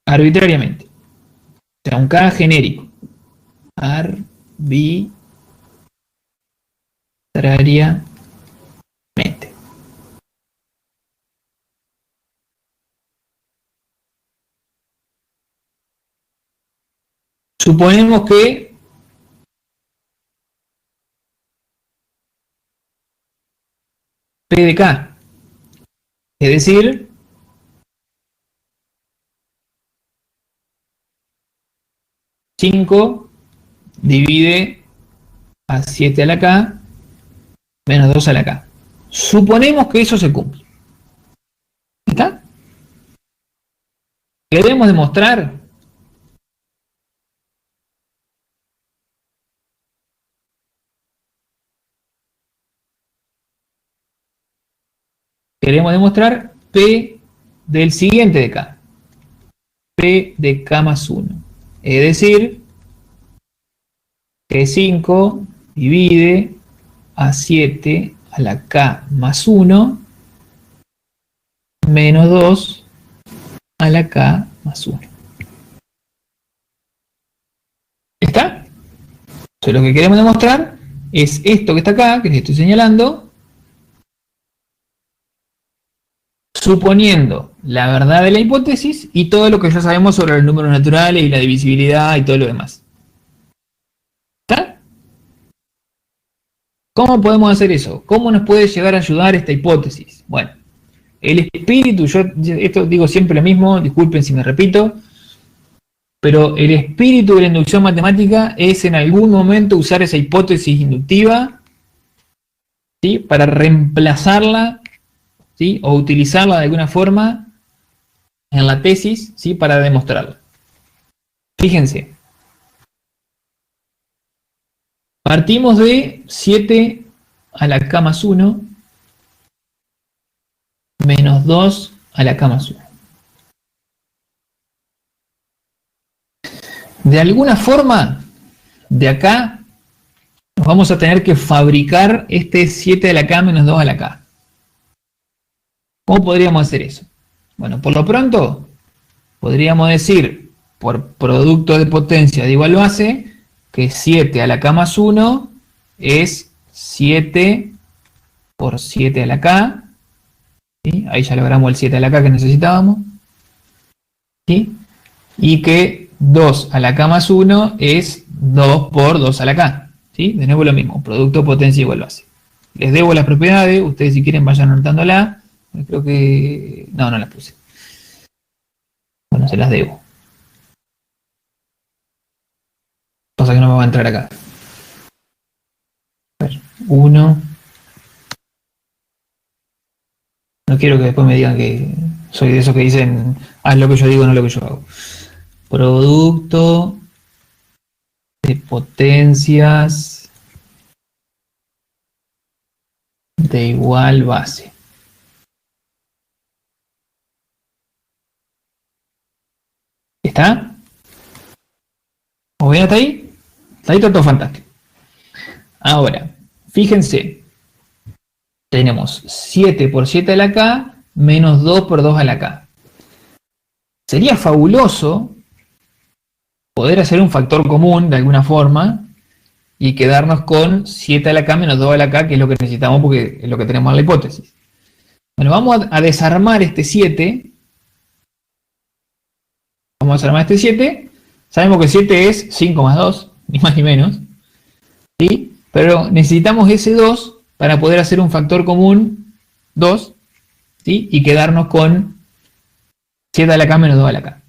arbitrariamente. O sea, un K genérico. Arbitrariamente. Suponemos que P de K, es decir, cinco divide a 7 a la K menos 2 a la K. Suponemos que eso se cumple. ¿Está? Queremos demostrar P del siguiente de K. P de K más 1. Es decir, que 5 divide a 7 a la K más 1 menos 2 a la K más 1. ¿Está? Entonces lo que queremos demostrar es esto que está acá, que les estoy señalando, suponiendo la verdad de la hipótesis y todo lo que ya sabemos sobre los números naturales y la divisibilidad y todo lo demás. ¿Está? ¿Cómo podemos hacer eso? ¿Cómo nos puede llegar a ayudar esta hipótesis? Bueno, el espíritu, yo esto digo siempre lo mismo, disculpen si me repito, pero el espíritu de la inducción matemática es en algún momento usar esa hipótesis inductiva, ¿sí?, para reemplazarla, ¿sí?, o utilizarla de alguna forma en la tesis, ¿sí?, para demostrarla. Fíjense, partimos de 7 a la K más 1 menos 2 a la K más 1. De alguna forma, de acá, nos vamos a tener que fabricar este 7 a la K menos 2 a la K. ¿Cómo podríamos hacer eso? Bueno, por lo pronto, podríamos decir, por producto de potencia de igual base, que 7 a la K más 1 es 7 por 7 a la K. ¿Sí? Ahí ya logramos el 7 a la K que necesitábamos. ¿Sí? Y que 2 a la K más 1 es 2 por 2 a la K. ¿Sí? De nuevo lo mismo, producto potencia igual base. Les debo las propiedades, ustedes si quieren vayan anotándola. Creo que... no las puse. Bueno, se las debo. Pasa que no me va a entrar acá. A ver, 1. No quiero que después me digan que soy de esos que dicen haz lo que yo digo, no lo que yo hago. Producto de potencias de igual base. ¿Está? ¿O ven hasta ahí? Hasta ahí está todo fantástico. Ahora, fíjense. Tenemos 7 por 7 a la K menos 2 por 2 a la K. Sería fabuloso poder hacer un factor común de alguna forma y quedarnos con 7 a la K menos 2 a la K, que es lo que necesitamos porque es lo que tenemos en la hipótesis. Bueno, vamos a desarmar este 7. Vamos a desarmar este 7. Sabemos que 7 es 5 más 2, ni más ni menos. ¿Sí? Pero necesitamos ese 2 para poder hacer un factor común 2, ¿sí?, y quedarnos con 7 a la K menos 2 a la K.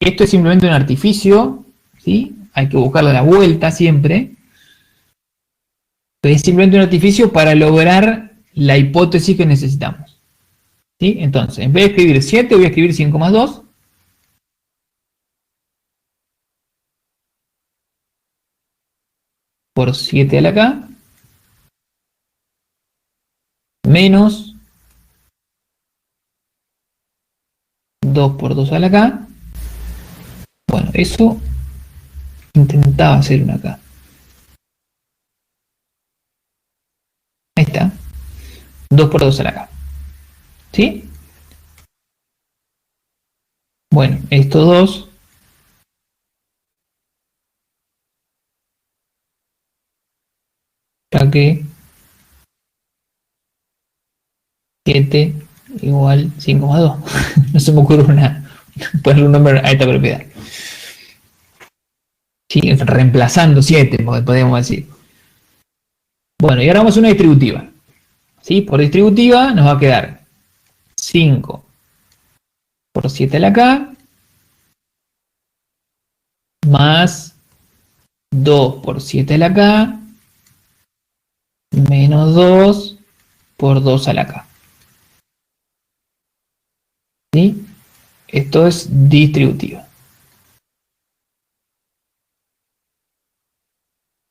Esto es simplemente un artificio, ¿sí? Hay que buscarle la vuelta siempre. Pero es simplemente un artificio para lograr la hipótesis que necesitamos. ¿Sí? Entonces, en vez de escribir 7, voy a escribir 5 más 2. Por 7 a la K. menos 2 por 2 a la k. Bueno, eso intentaba hacer una acá. Ahí está. 2 por 2 a la k. ¿Sí? Bueno, estos dos para que 7 igual 5 más 2. No se me ocurre ponerle un nombre a esta propiedad. Sí, reemplazando 7, podemos decir. Bueno, y ahora vamos a una distributiva. ¿Sí? Por distributiva nos va a quedar 5 por 7 a la k más 2 por 7 a la k menos 2 por 2 a la k. ¿Sí? Esto es distributiva.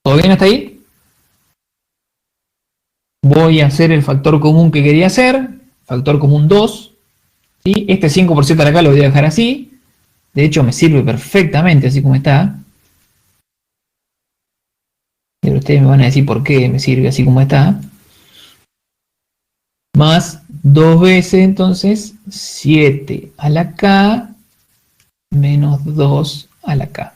¿Todo bien hasta ahí? Voy a hacer el factor común que quería hacer. Factor común 2. ¿Sí? Este 5 por 7 a la k lo voy a dejar así. De hecho me sirve perfectamente así como está. Pero ustedes me van a decir por qué me sirve así como está. Más 2 veces entonces 7 a la k menos 2 a la k.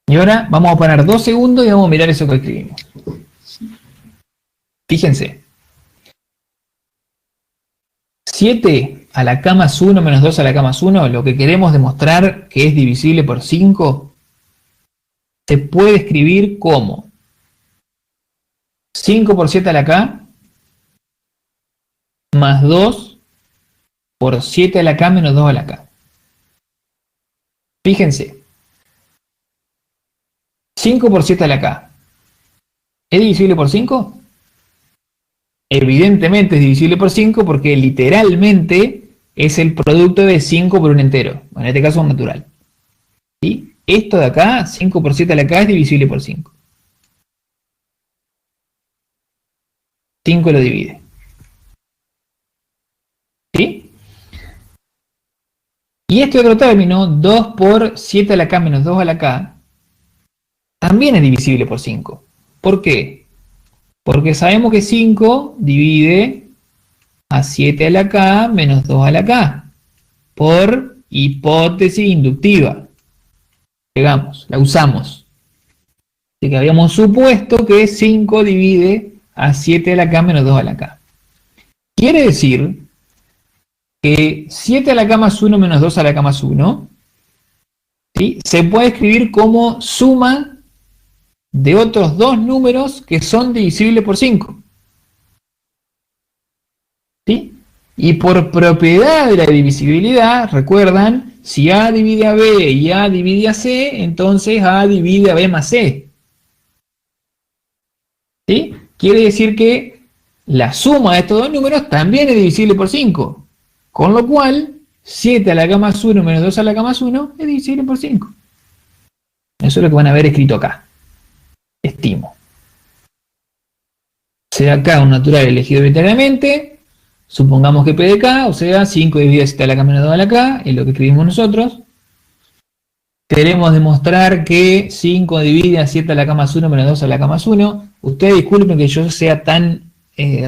Y ahora vamos a parar 2 segundos y vamos a mirar eso que escribimos. Fíjense. 7 a la k más 1 menos 2 a la k más 1, lo que queremos demostrar que es divisible por 5, se puede escribir como 5 por 7 a la k más 2 por 7 a la k menos 2 a la k. Fíjense. 5 por 7 a la k. ¿Es divisible por 5? Evidentemente es divisible por 5 porque literalmente es el producto de 5 por un entero. En este caso un natural. ¿Sí? Esto de acá, 5 por 7 a la k, es divisible por 5. 5 lo divide. ¿Sí? Y este otro término, 2 por 7 a la k menos 2 a la k, también es divisible por 5. ¿Por qué? Porque sabemos que 5 divide a 7 a la k menos 2 a la k. Por hipótesis inductiva. Llegamos, la usamos. Así que habíamos supuesto que 5 divide a 7 a la k menos 2 a la k. Quiere decir que 7 a la k más 1 menos 2 a la k más 1, ¿sí?, se puede escribir como suma de otros dos números que son divisibles por 5. ¿Sí? Y por propiedad de la divisibilidad, recuerdan, si A divide a B y A divide a C, entonces A divide a B más C. ¿Sí? Quiere decir que la suma de estos dos números también es divisible por 5. Con lo cual, 7 a la k más 1 menos 2 a la k más 1 es divisible por 5. Eso es lo que van a ver escrito acá. Estimo. Sea K un natural elegido arbitrariamente. Supongamos que P de K, o sea, 5 dividido a 7 a la k menos 2 a la k, es lo que escribimos nosotros. Queremos demostrar que 5 divide a 7 a la k más 1 menos 2 a la k más 1. Ustedes disculpen que yo sea tan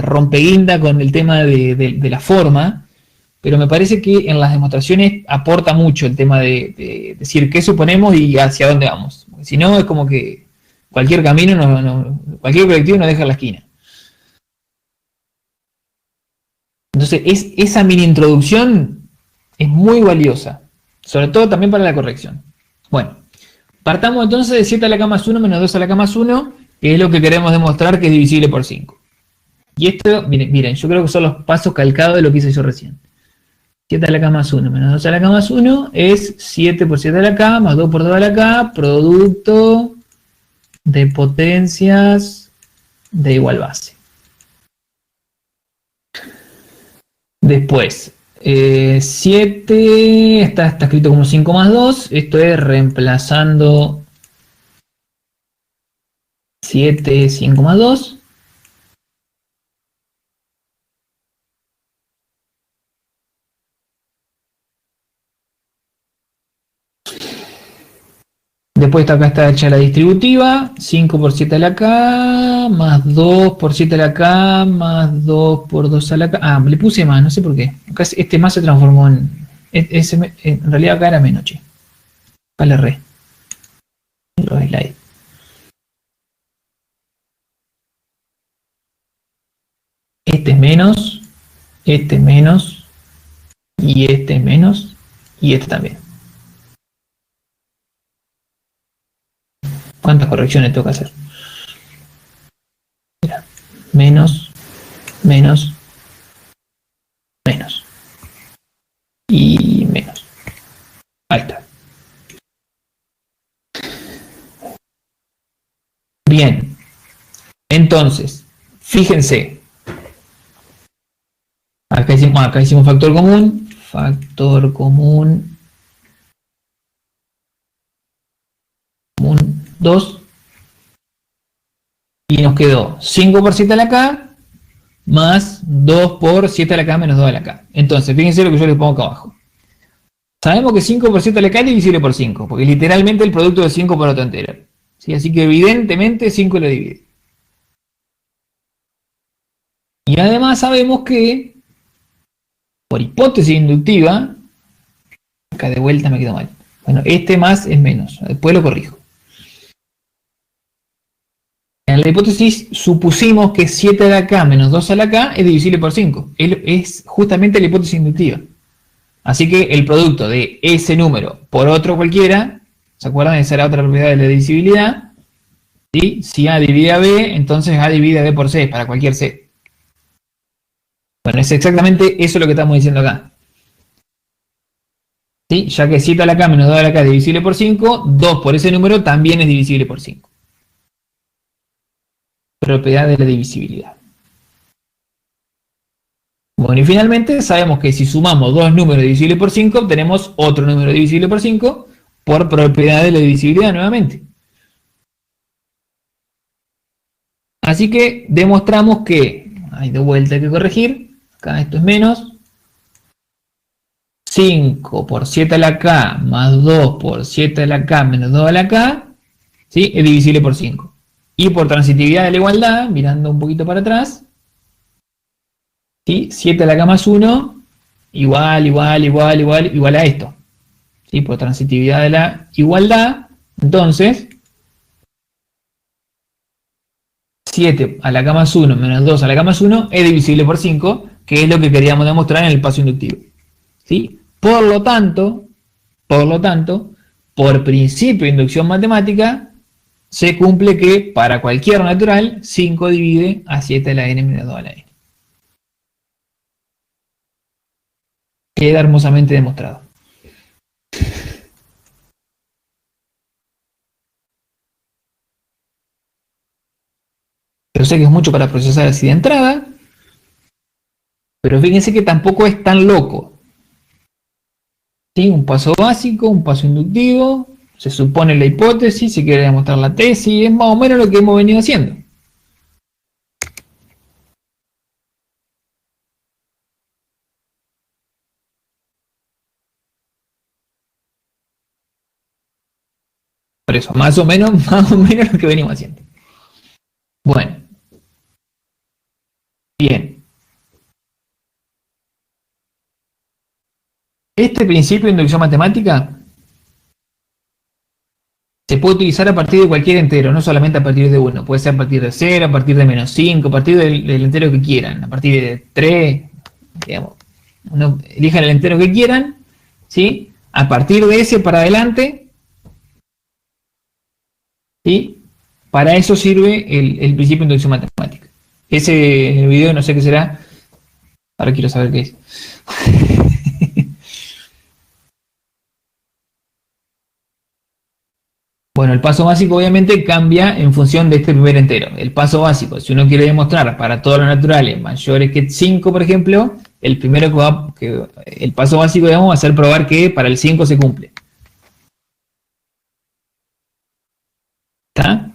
rompeguinda con el tema de la forma, pero me parece que en las demostraciones aporta mucho el tema de decir qué suponemos y hacia dónde vamos. Porque si no, es como que cualquier camino, cualquier colectivo nos deja en la esquina. Entonces, esa mini introducción es muy valiosa, sobre todo también para la corrección. Bueno, partamos entonces de 7 a la k más 1 menos 2 a la k más 1, que es lo que queremos demostrar que es divisible por 5. Y esto, miren, yo creo que son los pasos calcados de lo que hice yo recién. 7 a la k más 1 menos 2 a la k más 1 es 7 por 7 a la k más 2 por 2 a la k, producto de potencias de igual base. Después, 7 está escrito como 5 más 2, esto es reemplazando 7, 5 más 2. Después acá está hecha la distributiva, 5 por 7 a la K, más 2 por 7 a la K, más 2 por 2 a la K. Ah, le puse más, no sé por qué. Acá este más se transformó en realidad acá era menos, che. Acá le erré. Los slides. Este es menos, este es menos, y este es menos, y este también. ¿Cuántas correcciones tengo que hacer? Mira, menos, menos, menos. Y menos. Ahí está. Bien. Entonces, fíjense. Acá hicimos factor común. Factor común. Común 2. Y nos quedó 5 por 7 a la K más 2 por 7 a la K menos 2 a la K. Entonces, fíjense lo que yo les pongo acá abajo. Sabemos que 5 por 7 a la K es divisible por 5, porque literalmente el producto de 5 por otro entero. ¿Sí? Así que evidentemente 5 lo divide. Y además sabemos que, por hipótesis inductiva, acá de vuelta me quedó mal. Bueno, este más es menos, después lo corrijo. En la hipótesis supusimos que 7 a la K menos 2 a la K es divisible por 5. Es justamente la hipótesis inductiva. Así que el producto de ese número por otro cualquiera, ¿se acuerdan? Esa era otra propiedad de la divisibilidad. ¿Sí? Si A divide a B, entonces A divide a B por C, para cualquier C. Bueno, es exactamente eso lo que estamos diciendo acá. ¿Sí? Ya que 7 a la K menos 2 a la K es divisible por 5, 2 por ese número también es divisible por 5. Propiedad de la divisibilidad. Bueno, y finalmente sabemos que si sumamos dos números divisibles por 5, obtenemos otro número divisible por 5 por propiedad de la divisibilidad nuevamente. Así que demostramos que, hay de vuelta hay que corregir, acá esto es menos, 5 por 7 a la K más 2 por 7 a la K menos 2 a la K, ¿sí? Es divisible por 5. Y por transitividad de la igualdad, mirando un poquito para atrás, ¿sí? 7 a la K más 1, igual a esto. ¿Sí? Por transitividad de la igualdad, entonces, 7 a la K más 1 menos 2 a la K más 1 es divisible por 5, que es lo que queríamos demostrar en el paso inductivo. ¿Sí? Por lo tanto, por principio de inducción matemática, se cumple que para cualquier natural, 5 divide a 7 a la n menos 2 a la n. Queda hermosamente demostrado. Yo sé que es mucho para procesar así de entrada, pero fíjense que tampoco es tan loco. ¿Sí? Un paso básico, un paso inductivo, se supone la hipótesis, se quiere demostrar la tesis, es más o menos lo que hemos venido haciendo. Por eso, más o menos lo que venimos haciendo. Bueno. Bien. Este principio de inducción matemática se puede utilizar a partir de cualquier entero, no solamente a partir de 1. Puede ser a partir de 0, a partir de menos 5, a partir del entero que quieran, a partir de 3, digamos. Elijan el entero que quieran, ¿sí? A partir de ese para adelante, ¿sí? Para eso sirve el principio de inducción matemática. Ese video no sé qué será. Ahora quiero saber qué es. Bueno, el paso básico obviamente cambia en función de este primer entero. El paso básico, si uno quiere demostrar para todos los naturales mayores que 5, por ejemplo, el primero el paso básico, digamos, va a ser probar que para el 5 se cumple. ¿Está?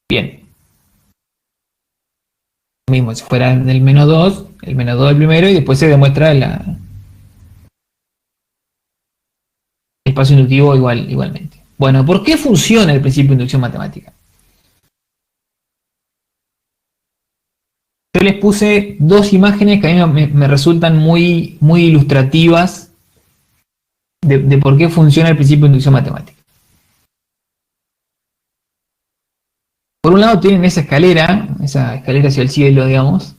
Bien. Lo mismo, si fuera del menos 2, el menos 2 el primero y después se demuestra espacio inductivo igualmente. Bueno, ¿por qué funciona el principio de inducción matemática? Yo les puse dos imágenes que a mí me resultan muy ilustrativas de por qué funciona el principio de inducción matemática. Por un lado tienen esa escalera hacia el cielo, digamos.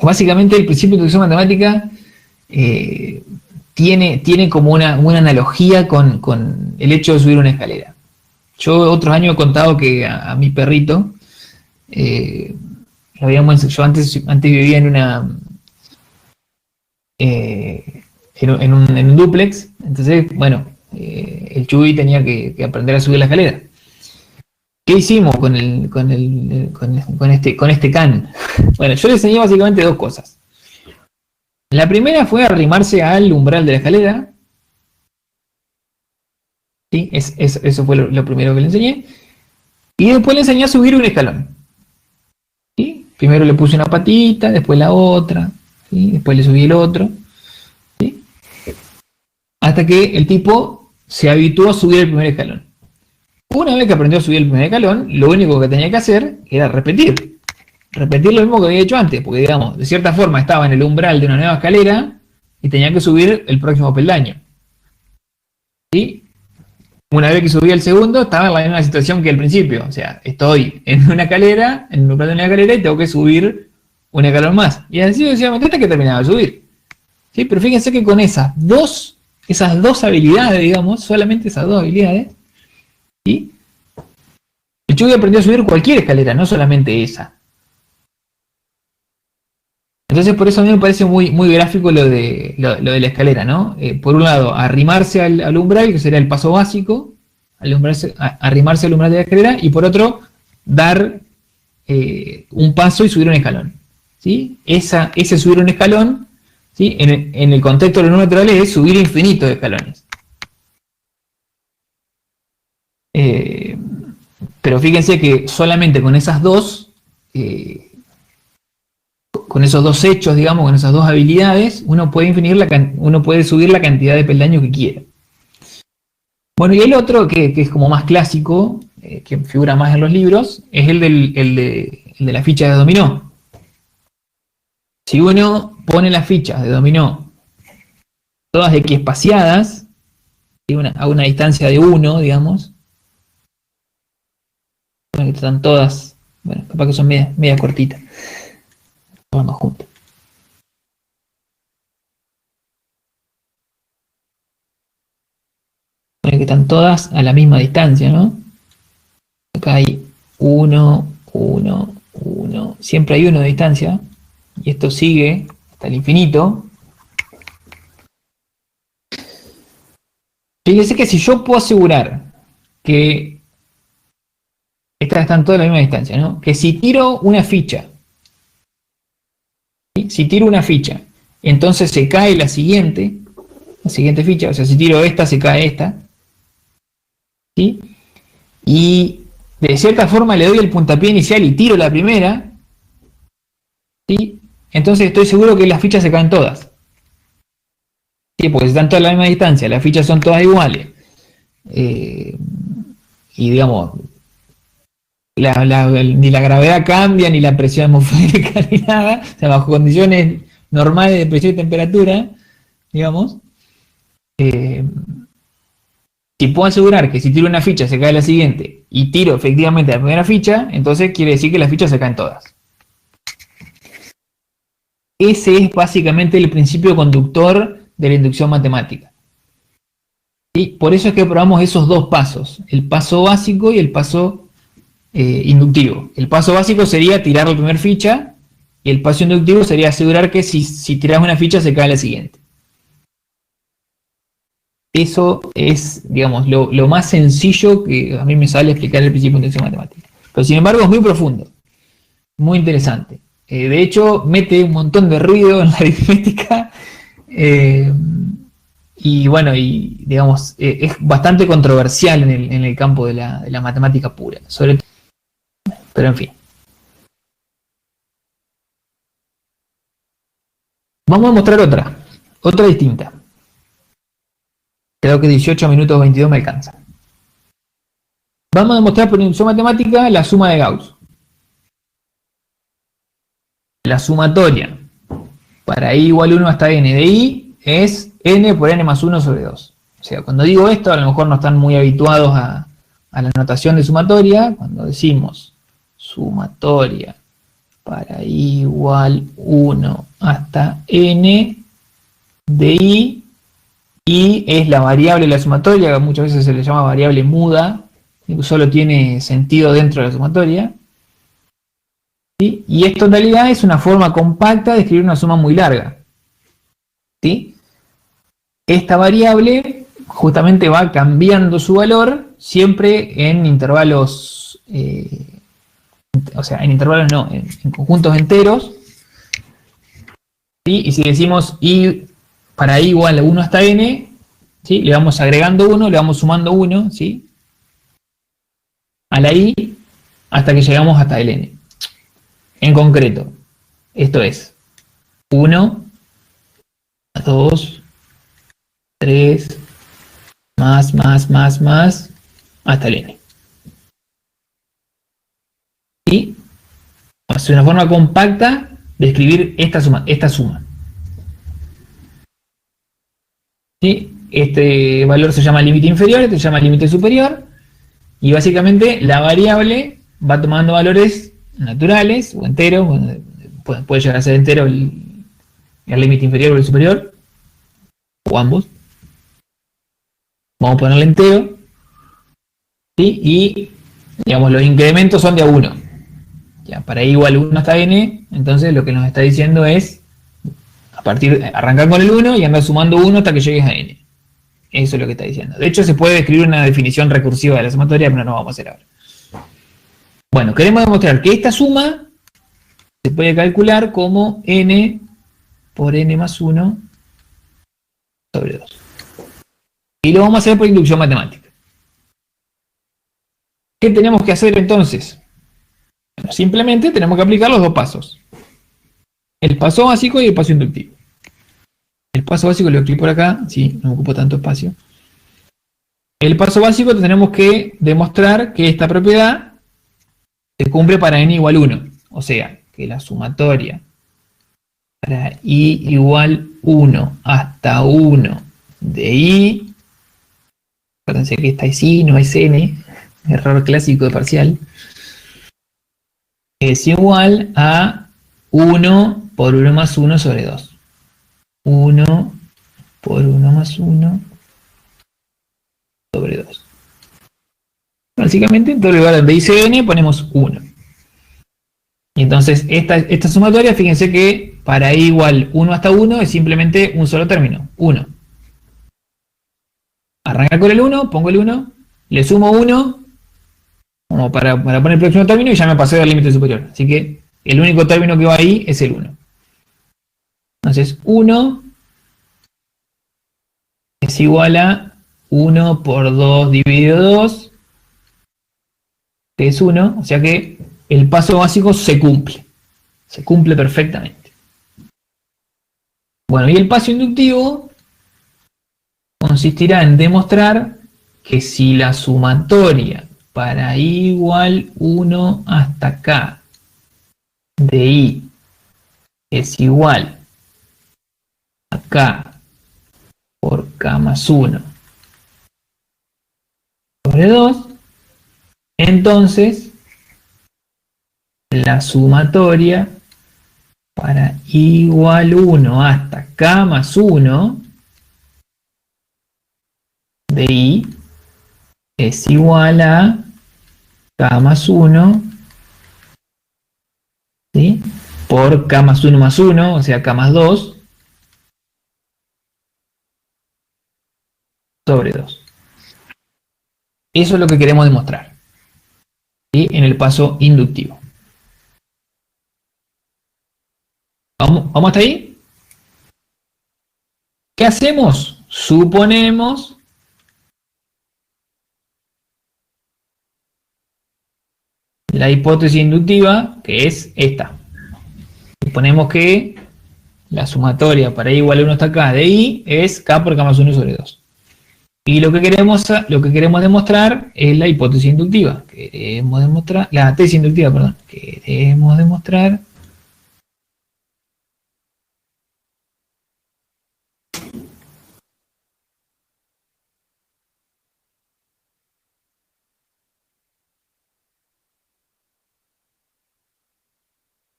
Básicamente el principio de inducción matemática tiene como una analogía con el hecho de subir una escalera. Yo otros años he contado que a mi perrito, yo antes vivía en un dúplex, entonces, bueno, el Chuy tenía que aprender a subir la escalera. ¿Qué hicimos con este can? Bueno, yo le enseñé básicamente dos cosas. La primera fue arrimarse al umbral de la escalera. ¿Sí? Eso fue lo primero que le enseñé. Y después le enseñé a subir un escalón. ¿Sí? Primero le puse una patita, después la otra, ¿sí? Después le subí el otro. ¿Sí? Hasta que el tipo se habituó a subir el primer escalón. Una vez que aprendió a subir el primer escalón, lo único que tenía que hacer era repetir lo mismo que había hecho antes, porque digamos, de cierta forma estaba en el umbral de una nueva escalera y tenía que subir el próximo peldaño. ¿Sí? Una vez que subí el segundo, estaba en la misma situación que al principio, o sea, estoy en una escalera, en el umbral de una escalera y tengo que subir un escalón más. Y así sucesivamente hasta que terminaba de subir. ¿Sí? Pero fíjense que con esas dos habilidades, digamos, solamente esas dos habilidades, ¿sí? El Chuy aprendió a subir cualquier escalera, no solamente esa. Entonces por eso a mí me parece muy gráfico lo de la escalera, ¿no? Por un lado, arrimarse al umbral, que sería el paso básico, arrimarse al umbral de la escalera, y por otro, dar un paso y subir un escalón. ¿Sí? Ese subir un escalón, ¿sí? En el contexto de los números naturales es subir infinitos de escalones. Pero fíjense que solamente con esas dos, con esos dos hechos, digamos, con esas dos habilidades, uno puede subir la cantidad de peldaños que quiera. Bueno, y el otro, que es como más clásico, que figura más en los libros, es el de la ficha de dominó. Si uno pone las fichas de dominó todas equiespaciadas, a una distancia de 1, digamos, bueno, que están todas, bueno, capaz que son media cortitas. Vamos juntos. Bueno, que están todas a la misma distancia, ¿no? Acá hay 1, 1, 1. Siempre hay 1 de distancia. Y esto sigue hasta el infinito. Fíjense que si yo puedo asegurar que estas están todas a la misma distancia, ¿no? Que si tiro una ficha, ¿sí? Si tiro una ficha, entonces se cae la siguiente ficha, o sea, si tiro esta, se cae esta, ¿sí? Y de cierta forma le doy el puntapié inicial y tiro la primera, ¿sí? Entonces estoy seguro que las fichas se caen todas. ¿Sí? Porque están todas a la misma distancia, las fichas son todas iguales. Y digamos, ni la gravedad cambia, ni la presión atmosférica, ni nada. O sea, bajo condiciones normales de presión y temperatura, digamos. Si puedo asegurar que si tiro una ficha se cae la siguiente y tiro efectivamente la primera ficha, entonces quiere decir que las fichas se caen todas. Ese es básicamente el principio conductor de la inducción matemática. Y por eso es que probamos esos dos pasos, el paso básico y el paso inductivo. El paso básico sería tirar la primera ficha y el paso inductivo sería asegurar que si tiras una ficha se cae la siguiente. Eso es, digamos, lo más sencillo que a mí me sale explicar el principio de inducción matemática. Pero sin embargo es muy profundo, muy interesante. De hecho, mete un montón de ruido en la aritmética y bueno, y digamos, es bastante controversial en el campo de la matemática pura, sobre todo. Pero en fin. Vamos a mostrar otra. Otra distinta. Creo que 18 minutos 22 me alcanza. Vamos a demostrar por inducción matemática la suma de Gauss. La sumatoria para i igual 1 hasta n de i es n por n más 1 sobre 2. O sea, cuando digo esto, a lo mejor no están muy habituados a la notación de sumatoria. Cuando decimos sumatoria para i igual 1 hasta n de i es la variable de la sumatoria, que muchas veces se le llama variable muda, solo tiene sentido dentro de la sumatoria. ¿Sí? Y esto en realidad es una forma compacta de escribir una suma muy larga. ¿Sí? Esta variable justamente va cambiando su valor siempre en intervalos, o sea, en intervalos no, en conjuntos enteros. ¿Sí? Y si decimos i para i igual a 1 hasta n, ¿sí? Le vamos agregando 1, le vamos sumando 1, ¿sí? A la i hasta que llegamos hasta el n. En concreto, esto es 1, 2, 3, más, hasta el n. ¿Sí? Es una forma compacta de escribir esta suma. ¿Sí? Este valor se llama límite inferior, este se llama límite superior, y básicamente la variable va tomando valores naturales o enteros, puede llegar a ser entero el límite inferior o el superior, o ambos. Vamos a ponerle entero, ¿sí? Y digamos los incrementos son de a 1. Ya, para i igual 1 hasta n, entonces lo que nos está diciendo es arrancar con el 1 y andar sumando 1 hasta que llegues a n. Eso es lo que está diciendo. De hecho, se puede escribir una definición recursiva de la sumatoria, pero no lo vamos a hacer ahora. Bueno, queremos demostrar que esta suma se puede calcular como n por n más 1 sobre 2. Y lo vamos a hacer por inducción matemática. ¿Qué tenemos que hacer entonces? Bueno, simplemente tenemos que aplicar los dos pasos. El paso básico y el paso inductivo. El paso básico lo escribo por acá, sí, no me ocupo tanto espacio. El paso básico tenemos que demostrar que esta propiedad se cumple para n igual 1. O sea, que la sumatoria para i igual 1 hasta 1 de i, acuérdense que esta es i, no es n, error clásico de parcial, es igual a 1 por 1 más 1 sobre 2. 1 por 1 más 1 sobre 2. Básicamente, en todo lugar donde dice n ponemos 1. Y entonces esta sumatoria, fíjense que para i igual 1 hasta 1 es simplemente un solo término, 1. Arranca con el 1, pongo el 1, le sumo 1 como para poner el próximo término y ya me pasé del límite superior. Así que el único término que va ahí es el 1. Entonces 1 es igual a 1 por 2 dividido 2, que es 1, o sea que el paso básico se cumple perfectamente. Bueno, y el paso inductivo consistirá en demostrar que si la sumatoria para i igual 1 hasta k de i es igual a k por k más 1 sobre 2, entonces la sumatoria para i igual 1 hasta k más 1 de i es igual a k más 1, ¿sí? Por k más 1, o sea, k más 2, sobre 2. Eso es lo que queremos demostrar, ¿sí? En el paso inductivo. ¿Vamos hasta ahí? ¿Qué hacemos? Suponemos la hipótesis inductiva, que es esta. Suponemos que la sumatoria para i igual a 1 hasta k de i es k por k más 1 sobre 2. Y lo que queremos demostrar es la hipótesis inductiva. La tesis inductiva, perdón. Queremos demostrar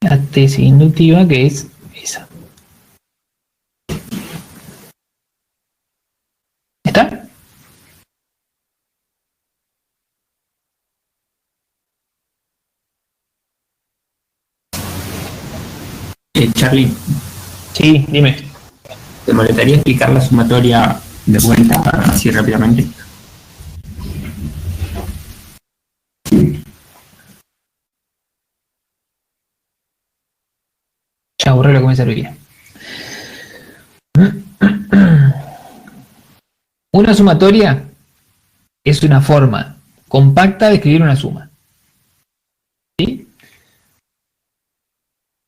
la tesis inductiva, que es esa. ¿Está? Charlie, Sí, dime. ¿te molestaría explicar la sumatoria de vuelta así rápidamente? Ya borré lo que me servía. Una sumatoria es una forma compacta de escribir una suma. ¿Sí?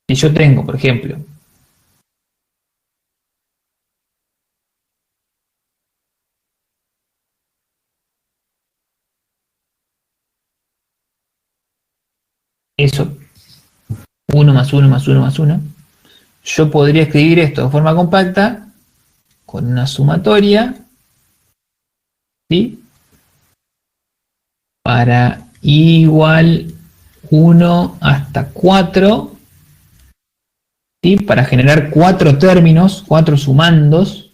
Si yo tengo, por ejemplo, eso, 1 más 1 más 1 más 1, yo podría escribir esto de forma compacta con una sumatoria, ¿sí? Para i igual 1 hasta 4, ¿sí? Para generar 4 términos, 4 sumandos,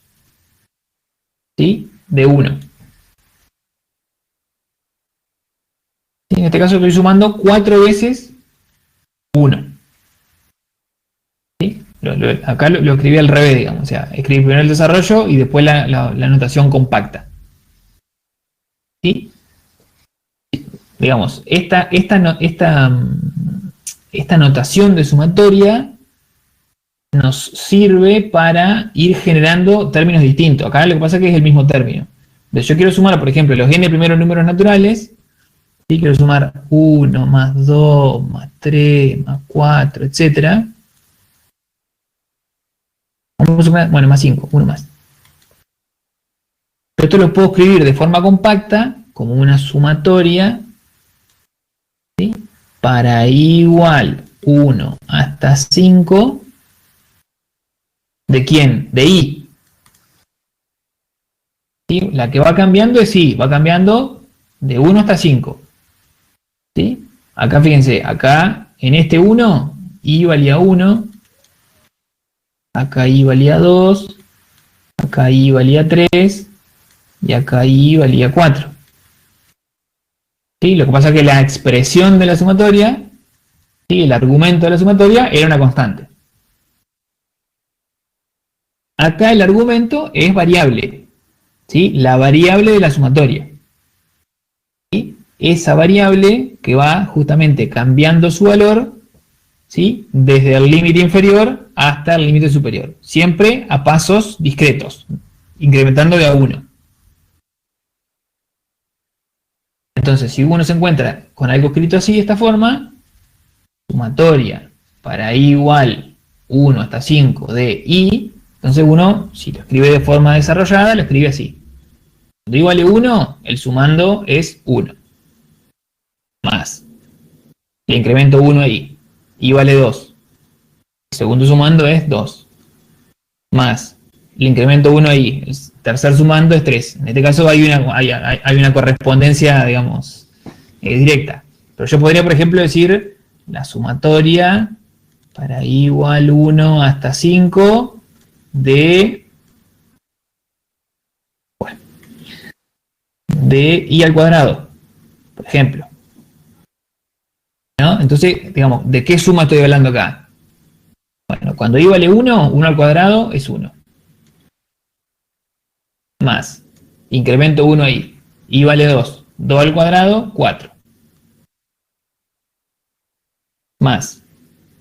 ¿sí? De 1. ¿Sí? En este caso estoy sumando 4 veces 1. ¿Sí? Acá lo escribí al revés, digamos. O sea, escribí primero el desarrollo y después la notación compacta. ¿Sí? Digamos, esta notación de sumatoria nos sirve para ir generando términos distintos. Acá lo que pasa es que es el mismo término. Entonces yo quiero sumar, por ejemplo, los n primeros números naturales. ¿Sí? Quiero sumar 1 más 2 más 3 más 4, etc. Vamos a sumar, bueno, más 5, 1 más. Pero esto lo puedo escribir de forma compacta como una sumatoria, ¿sí? Para i igual 1 hasta 5. ¿De quién? De i. ¿Sí? La que va cambiando es i, va cambiando de 1 hasta 5. ¿Sí? Acá fíjense, acá en este 1, i valía 1, acá i valía 2, acá i valía 3 y acá i valía 4. ¿Sí? Lo que pasa es que la expresión de la sumatoria, ¿sí? El argumento de la sumatoria era una constante. Acá el argumento es variable, ¿sí? La variable de la sumatoria. ¿Sí? Esa variable que va justamente cambiando su valor, ¿sí? Desde el límite inferior hasta el límite superior. Siempre a pasos discretos, incrementando de a 1. Entonces, si uno se encuentra con algo escrito así, de esta forma, sumatoria para i igual 1 hasta 5 de i, entonces uno, si lo escribe de forma desarrollada, lo escribe así. Cuando i vale 1, el sumando es 1. Más. Le incremento 1 ahí. I vale 2. El segundo sumando es 2. Más. Le incremento 1 ahí. El tercer sumando es 3. En este caso hay una correspondencia, digamos, directa. Pero yo podría, por ejemplo, decir la sumatoria para i igual 1 hasta 5 de i al cuadrado, por ejemplo. ¿No? Entonces, digamos, ¿de qué suma estoy hablando acá? Bueno, cuando i vale 1, 1 al cuadrado es 1. Más, incremento 1 ahí. I vale 2. 2 al cuadrado, 4. Más,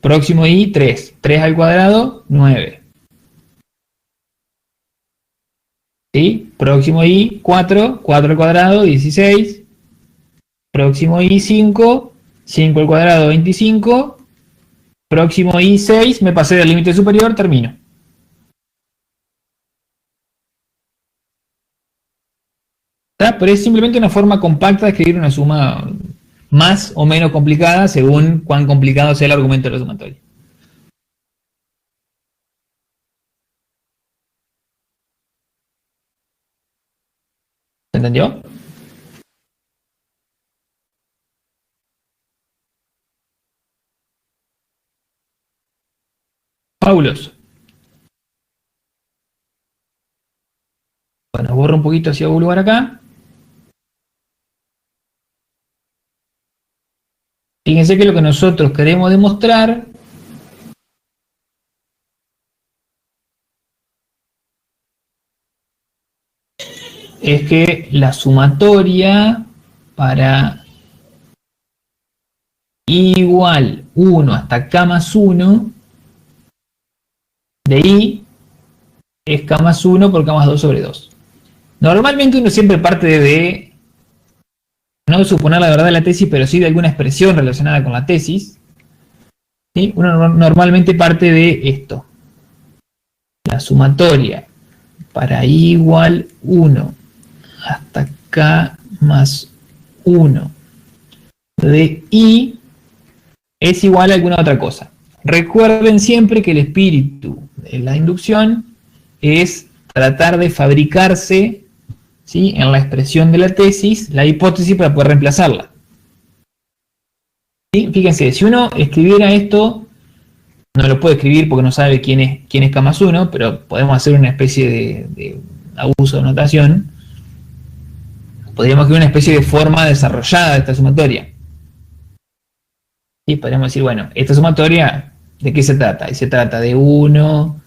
próximo i, 3. 3 al cuadrado, 9. ¿Sí? Próximo i, 4. 4 al cuadrado, 16. Próximo i, 5. 5 al cuadrado, 25. Próximo i, 6. Me pasé del límite superior, termino. compleja, pero es simplemente una forma compacta de escribir una suma más o menos complicada según cuán complicado sea el argumento de la sumatoria. ¿Se entendió? Fabuloso. Bueno, borro un poquito hacia algún lugar acá. Fíjense que lo que nosotros queremos demostrar es que la sumatoria para i igual 1 hasta k más 1 de i es k más 1 por k más 2 sobre 2. Normalmente uno siempre parte de no de suponer la verdad de la tesis, pero sí de alguna expresión relacionada con la tesis. ¿Sí? Uno normalmente parte de esto. La sumatoria para i igual 1 hasta k más 1 de i es igual a alguna otra cosa. Recuerden siempre que el espíritu de la inducción es tratar de fabricarse, ¿sí?, en la expresión de la tesis la hipótesis para poder reemplazarla. ¿Sí? Fíjense, si uno escribiera esto, no lo puede escribir porque no sabe quién es K más 1, pero podemos hacer una especie de abuso de notación. Podríamos escribir una especie de forma desarrollada de esta sumatoria. ¿Sí? Podríamos decir, bueno, esta sumatoria, ¿de qué se trata? Y se trata de 1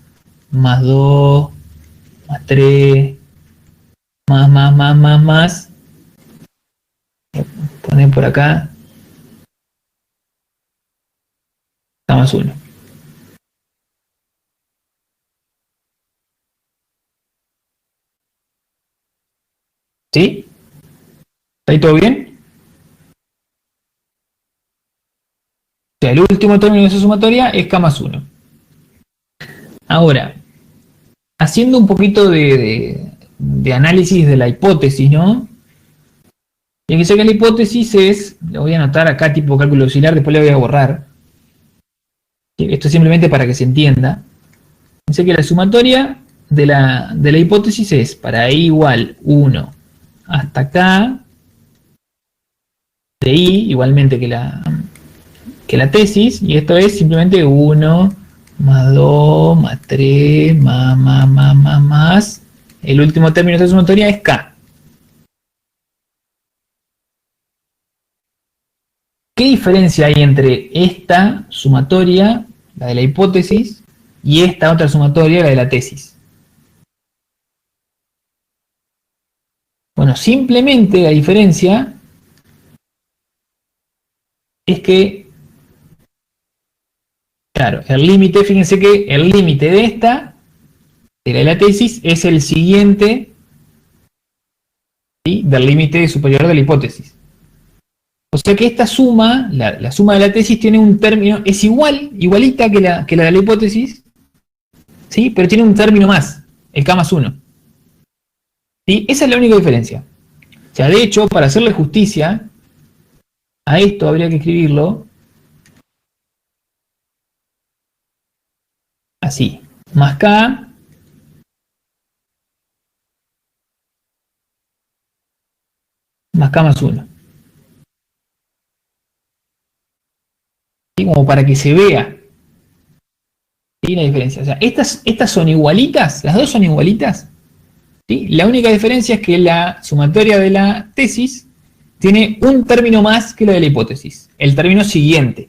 más 2 más 3 más. Poner por acá K más 1. ¿Sí? ¿Está ahí todo bien? O sea, el último término de esa sumatoria es K más 1. Ahora, haciendo un poquito de análisis de la hipótesis, ¿no? Fíjense que la hipótesis es, lo voy a anotar acá tipo cálculo auxiliar, después le voy a borrar. Esto es simplemente para que se entienda. Fíjense que la sumatoria de la hipótesis es para i igual 1 hasta k de i, igualmente que la tesis, y esto es simplemente 1 más 2 más 3 más. El último término de esta sumatoria es k. ¿Qué diferencia hay entre esta sumatoria, la de la hipótesis, y esta otra sumatoria, la de la tesis? Bueno, simplemente la diferencia es que, claro, el límite, fíjense que el límite de esta, de la tesis, es el siguiente, ¿sí?, del límite superior de la hipótesis. O sea que esta suma, la suma de la tesis tiene un término, es igualita que la de la hipótesis, ¿sí?, pero tiene un término más, el k más 1. ¿Sí? Esa es la única diferencia. O sea, de hecho, para hacerle justicia a esto habría que escribirlo así, más k más k más 1. ¿Sí? Como para que se vea, ¿sí?, la diferencia. O sea, estas son igualitas, las dos son igualitas, ¿sí? La única diferencia es que la sumatoria de la tesis tiene un término más que la de la hipótesis, el término siguiente.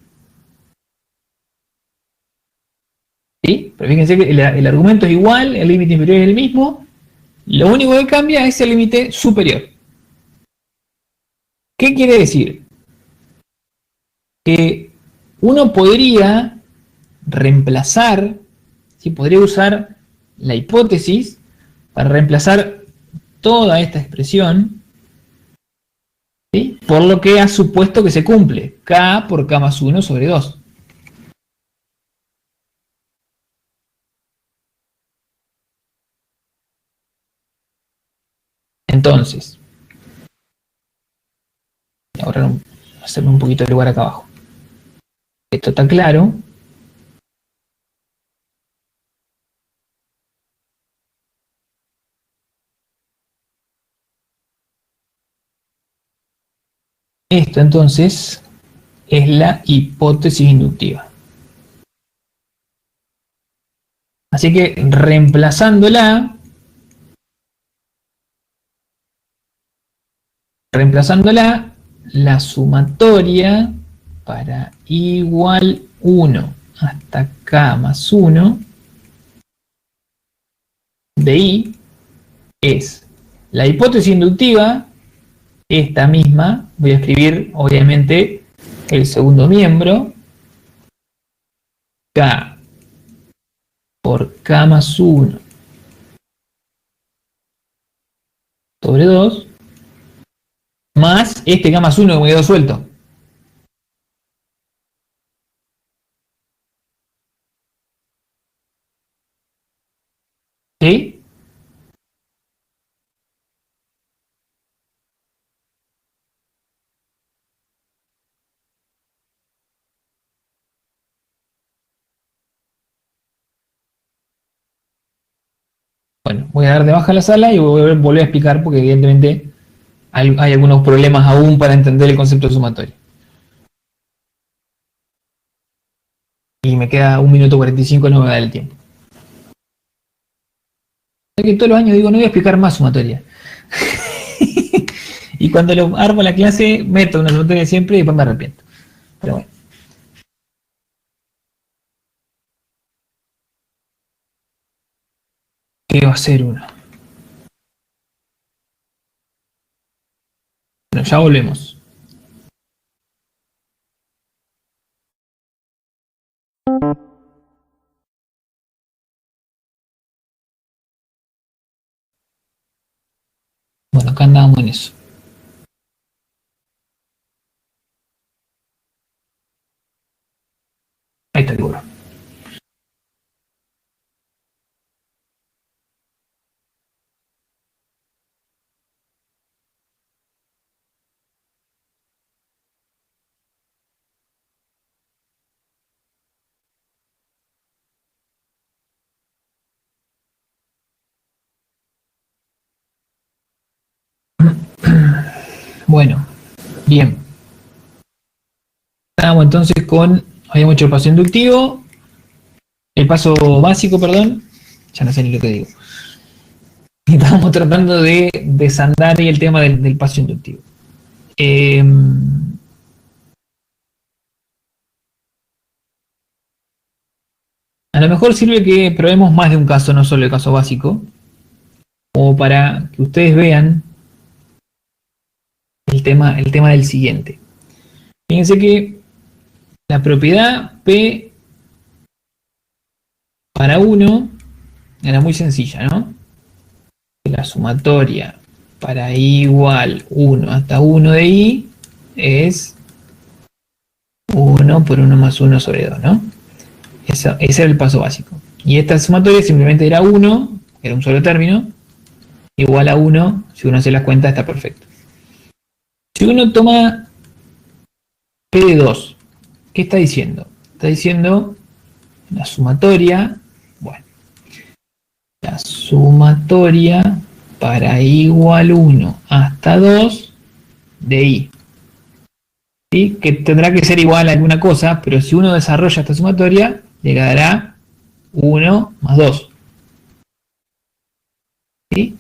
¿Sí? Pero fíjense que el argumento es igual, el límite inferior es el mismo, lo único que cambia es el límite superior. ¿Qué quiere decir? Que uno podría reemplazar, ¿sí?, podría usar la hipótesis para reemplazar toda esta expresión, ¿sí?, por lo que ha supuesto que se cumple, k por k más 1 sobre 2. Entonces, hacerme un poquito de lugar acá abajo. Esto está claro. Esto entonces es la hipótesis inductiva. Así que reemplazándola, la sumatoria para igual 1 hasta k más 1 de i es la hipótesis inductiva, esta misma, voy a escribir obviamente el segundo miembro, k por k más 1 sobre 2, más este k más 1 que me quedó suelto. ¿Sí? Bueno, voy a dar de baja la sala y voy a volver a explicar porque evidentemente hay algunos problemas aún para entender el concepto de sumatoria. Y me queda 1 minuto 45, no me va a dar el tiempo. Que todos los años digo, no voy a explicar más sumatoria. Y cuando lo armo la clase, meto una sumatoria siempre y después me arrepiento. Pero bueno. ¿Qué va a ser uno? Bueno, ya volvemos. Bueno, acá andábamos en eso. Ahí está el libro. Bueno, bien. Estábamos entonces habíamos hecho el paso inductivo, el paso básico, perdón, ya no sé ni lo que digo. Y estábamos tratando de desandar ahí el tema del paso inductivo. A lo mejor sirve que probemos más de un caso, no solo el caso básico, como para que ustedes vean el tema del siguiente. Fíjense que la propiedad P para 1 era muy sencilla, ¿no? La sumatoria para i igual 1 hasta 1 de i es 1 por 1 más 1 sobre 2, ¿no? Ese era el paso básico. Y esta sumatoria simplemente era 1, era un solo término, igual a 1, si uno hace las cuentas está perfecto. Si uno toma P de 2, ¿qué está diciendo? Está diciendo la sumatoria, bueno, la sumatoria para i igual 1 hasta 2 de i. ¿Sí? Que tendrá que ser igual a alguna cosa, pero si uno desarrolla esta sumatoria, le quedará 1 más 2. ¿Sí?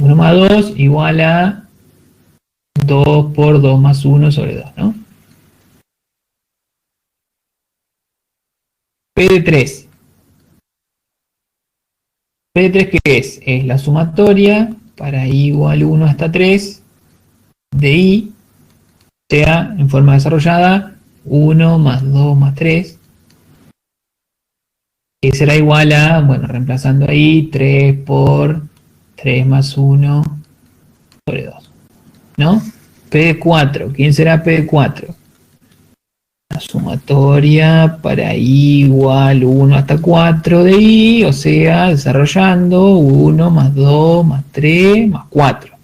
1 más 2 igual a 2 por 2 más 1 sobre 2, ¿no? P de 3. P de 3, ¿qué es? Es la sumatoria para i igual 1 hasta 3 de i, sea en forma desarrollada 1 más 2 más 3, que será igual a, bueno, reemplazando ahí, 3 por 3 más 1 sobre 2, ¿no? P de 4, ¿quién será P de 4? La sumatoria para i igual 1 hasta 4 de i, o sea, desarrollando 1 más 2 más 3 más 4.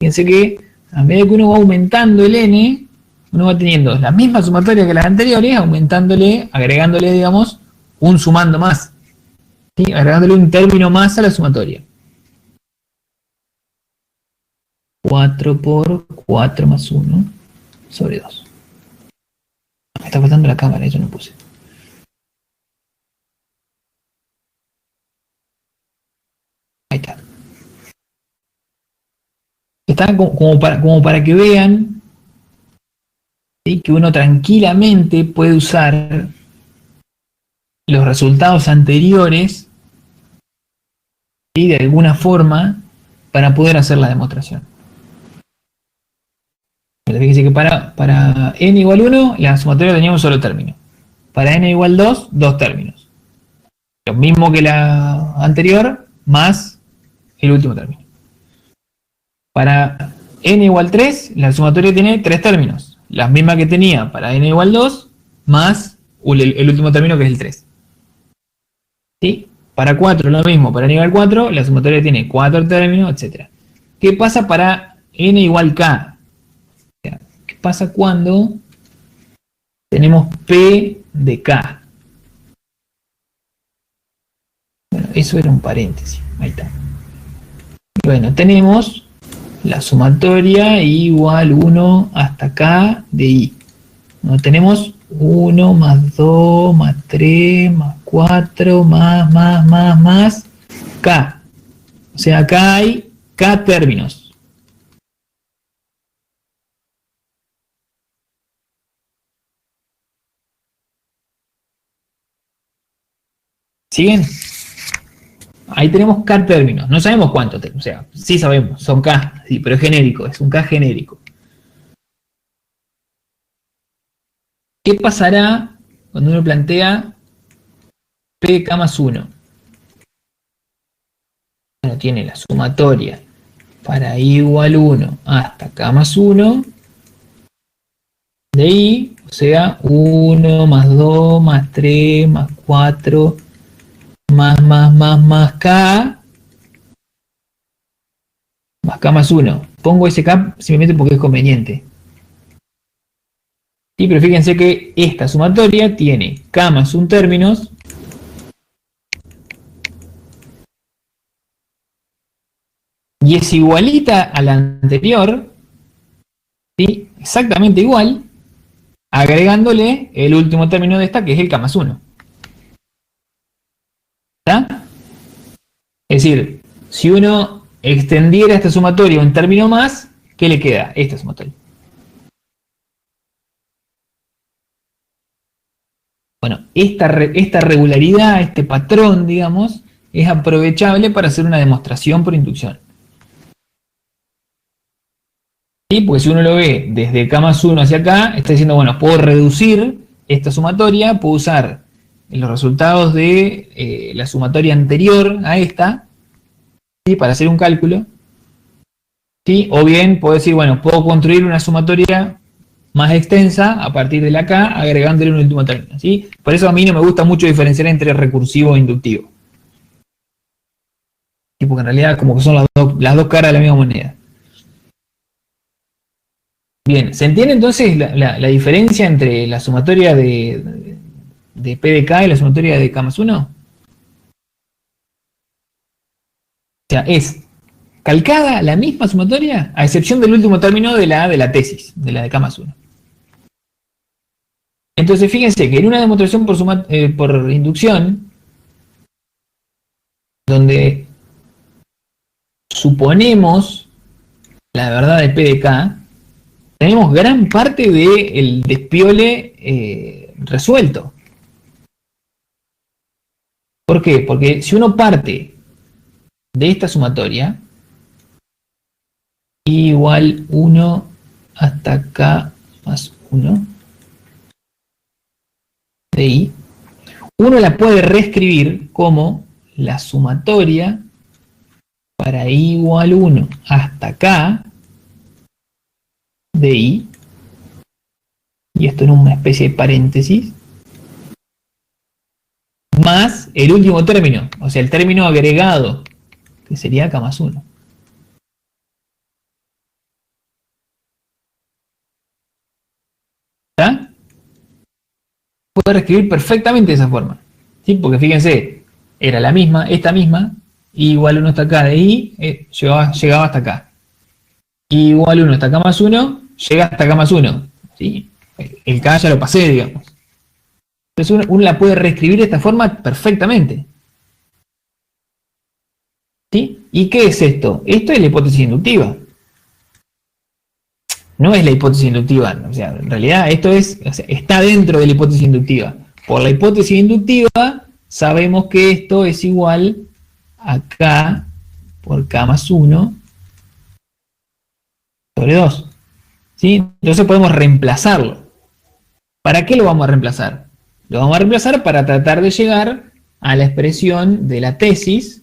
Fíjense que a medida que uno va aumentando el n, uno va teniendo la misma sumatoria que las anteriores, aumentándole, agregándole, digamos, un sumando más. ¿Sí? Agregándole un término más a la sumatoria. 4 por 4 más 1 sobre 2. Me está faltando la cámara, eso no puse. Ahí está. Está como para que vean, ¿sí? Que uno tranquilamente puede usar los resultados anteriores, ¿sí? De alguna forma para poder hacer la demostración. Pero fíjense que para n igual 1, la sumatoria tenía un solo término. Para n igual 2, dos términos. Lo mismo que la anterior, más el último término. Para n igual 3, la sumatoria tiene tres términos. Las mismas que tenía para n igual 2, más el último término que es el 3. ¿Sí? Para 4 lo mismo, para n igual 4, la sumatoria tiene 4 términos, etc. ¿Qué pasa para n igual k? ¿Qué pasa cuando tenemos P de K? Bueno, eso era un paréntesis. Ahí está. Bueno, tenemos la sumatoria igual 1 hasta K de I. No, tenemos 1 más 2 más 3 más 4 más K. O sea, acá hay K términos. ¿Siguen? Ahí tenemos K términos. No sabemos cuántos, o sea, sí sabemos, son K, sí, pero es genérico, es un K genérico. ¿Qué pasará cuando uno plantea P de K más 1? Uno tiene la sumatoria para I igual 1 hasta K más 1 de I, o sea, 1 más 2 más 3 más 4 más K más K más 1. Pongo ese K simplemente porque es conveniente. Sí, pero fíjense que esta sumatoria tiene K más 1 términos y es igualita a la anterior, ¿sí? Exactamente igual, agregándole el último término de esta que es el K más 1. ¿Está? Es decir, si uno extendiera esta sumatoria un término más, ¿qué le queda? Esta sumatoria. Bueno, esta regularidad, este patrón, digamos, es aprovechable para hacer una demostración por inducción. ¿Sí? Porque si uno lo ve desde K más 1 hacia acá, está diciendo, bueno, puedo reducir esta sumatoria, puedo usar los resultados de la sumatoria anterior a esta, ¿sí? Para hacer un cálculo. ¿Sí? O bien puedo decir, bueno, puedo construir una sumatoria más extensa a partir de la K, agregándole un último término. ¿Sí? Por eso a mí no me gusta mucho diferenciar entre recursivo e inductivo. ¿Sí? Porque en realidad como que son las dos caras de la misma moneda. Bien, ¿se entiende entonces la diferencia entre la sumatoria de P de K y la sumatoria de K más 1? O sea, es calcada la misma sumatoria, a excepción del último término de la tesis, de la de K más 1. Entonces, fíjense que en una demostración por inducción, donde suponemos la verdad de P de K, tenemos gran parte del despiole resuelto. ¿Por qué? Porque si uno parte de esta sumatoria, I igual 1 hasta K más 1 de I, uno la puede reescribir como la sumatoria para I igual 1 hasta K de I, y esto en una especie de paréntesis, más el último término, o sea, el término agregado, que sería K más 1. puede reescribir perfectamente de esa forma. ¿Sí? Porque fíjense, era la misma, esta misma, y igual 1 está acá de I, llegaba hasta acá. Y igual 1 está acá más 1, llega hasta acá más 1. ¿Sí? El K ya lo pasé, digamos. Entonces uno la puede reescribir de esta forma perfectamente. ¿Sí? ¿Y qué es esto? Esto es la hipótesis inductiva. No es la hipótesis inductiva, o sea, en realidad esto es, o sea, está dentro de la hipótesis inductiva. Por la hipótesis inductiva sabemos que esto es igual a K por K más 1 sobre 2. ¿Sí? Entonces podemos reemplazarlo. ¿Para qué lo vamos a reemplazar? Lo vamos a reemplazar para tratar de llegar a la expresión de la tesis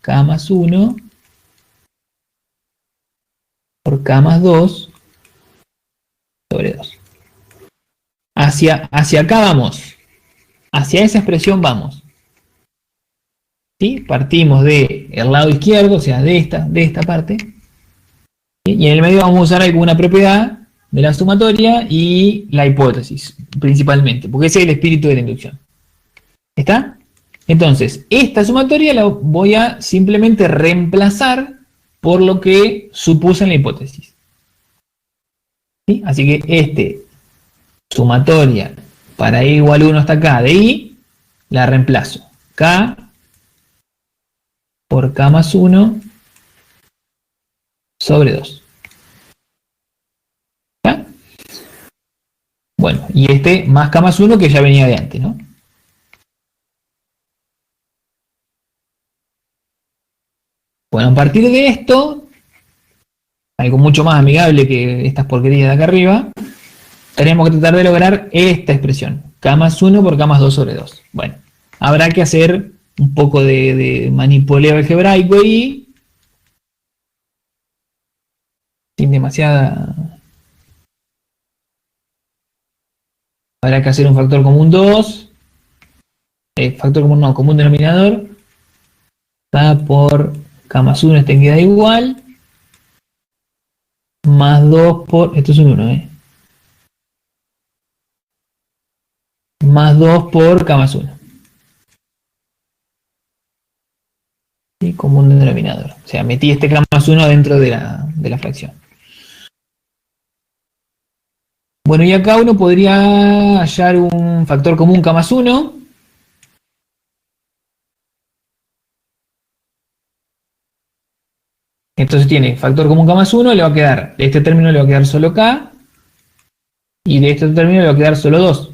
K más 1 por K más 2 sobre 2. Hacia acá vamos. Hacia esa expresión vamos. ¿Sí? Partimos del lado izquierdo, o sea, de esta parte. ¿Sí? Y en el medio vamos a usar alguna propiedad de la sumatoria y la hipótesis, principalmente, porque ese es el espíritu de la inducción. ¿Está? Entonces, esta sumatoria la voy a simplemente reemplazar por lo que supuse en la hipótesis. ¿Sí? Así que sumatoria para I igual 1 hasta acá de I, la reemplazo. K por K más 1 sobre 2. ¿Ya? Bueno, y más K más 1 que ya venía de antes, ¿no? Bueno, a partir de esto, algo mucho más amigable que estas porquerías de acá arriba, tenemos que tratar de lograr esta expresión, K más 1 por K más 2 sobre 2. Bueno, habrá que hacer un poco de manipuleo algebraico ahí, sin demasiada... Habrá que hacer un factor común 2, factor común no, común denominador, K por K más 1 extendida igual, más 2 por, esto es un 1, más 2 por K más 1. ¿Sí? Común denominador. O sea, metí este K más 1 dentro de la fracción. Bueno, y acá uno podría hallar un factor común K más 1. Entonces tiene factor común K más 1, le va a quedar, de este término le va a quedar solo K, y de este término le va a quedar solo 2.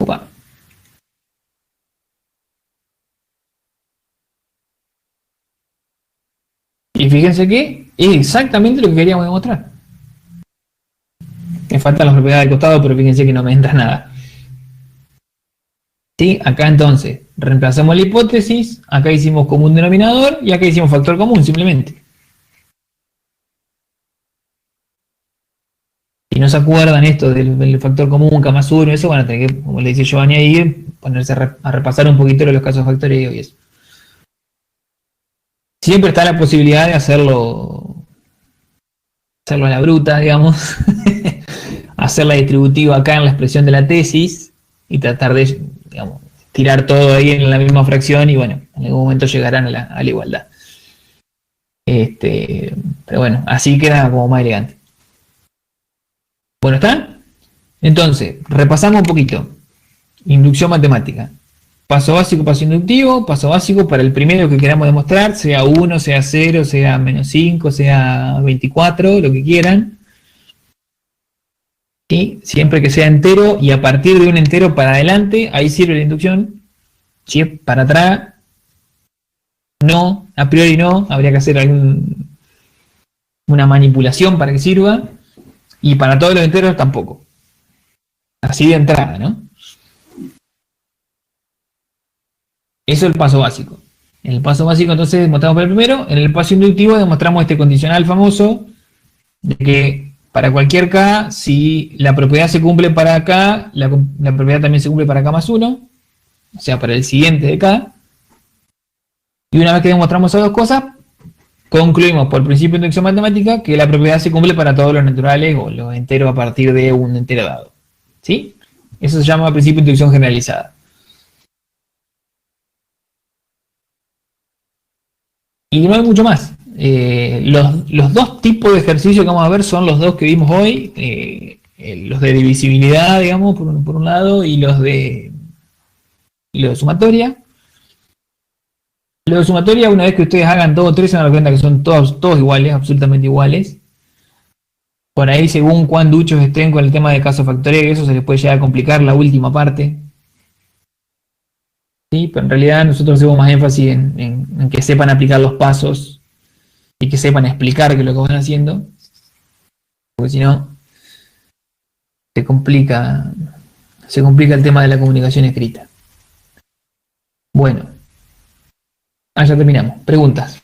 Opa. Y fíjense que es exactamente lo que queríamos demostrar. Me faltan las propiedades del costado, pero fíjense que no me entra nada. ¿Sí? Acá entonces reemplazamos la hipótesis, acá hicimos común denominador y acá hicimos factor común simplemente. Si no se acuerdan esto del factor común, K más 1, eso van a tener que, como le dice Giovanni ahí, ponerse a repasar un poquito los casos de factoreo y eso. Siempre está la posibilidad de hacerlo a la bruta, digamos, hacer la distributiva acá en la expresión de la tesis y tratar de, digamos, tirar todo ahí en la misma fracción y bueno, en algún momento llegarán a la igualdad. Pero bueno, así queda como más elegante. Bueno, ¿está? Entonces, repasamos un poquito. Inducción matemática. Paso básico, paso inductivo. Paso básico para el primero que queramos demostrar, sea 1, sea 0, sea menos 5, sea 24, lo que quieran. ¿Sí? Siempre que sea entero y a partir de un entero para adelante, ahí sirve la inducción. Si es para atrás, no, a priori no, habría que hacer una manipulación para que sirva. Y para todos los enteros tampoco. Así de entrada, ¿no? Eso es el paso básico. En el paso básico entonces demostramos para el primero. En el paso inductivo demostramos este condicional famoso de que para cualquier K, si la propiedad se cumple para K, la propiedad también se cumple para K más 1. O sea, para el siguiente de K. Y una vez que demostramos esas dos cosas, concluimos por principio de inducción matemática que la propiedad se cumple para todos los naturales o los enteros a partir de un entero dado. ¿Sí? Eso se llama principio de inducción generalizada. Y no hay mucho más. Los dos tipos de ejercicios que vamos a ver son los dos que vimos hoy. Los de divisibilidad, digamos, por un lado, y los de sumatoria. Los de sumatoria, una vez que ustedes hagan todos tres, se van a dar cuenta que son todos iguales, absolutamente iguales. Por ahí, según cuán duchos estén con el tema de caso factorial, eso se les puede llegar a complicar la última parte. ¿Sí? Pero en realidad nosotros hacemos más énfasis en que sepan aplicar los pasos y que sepan explicar qué es lo que van haciendo. Porque si no, se complica el tema de la comunicación escrita. Bueno, ya terminamos. Preguntas.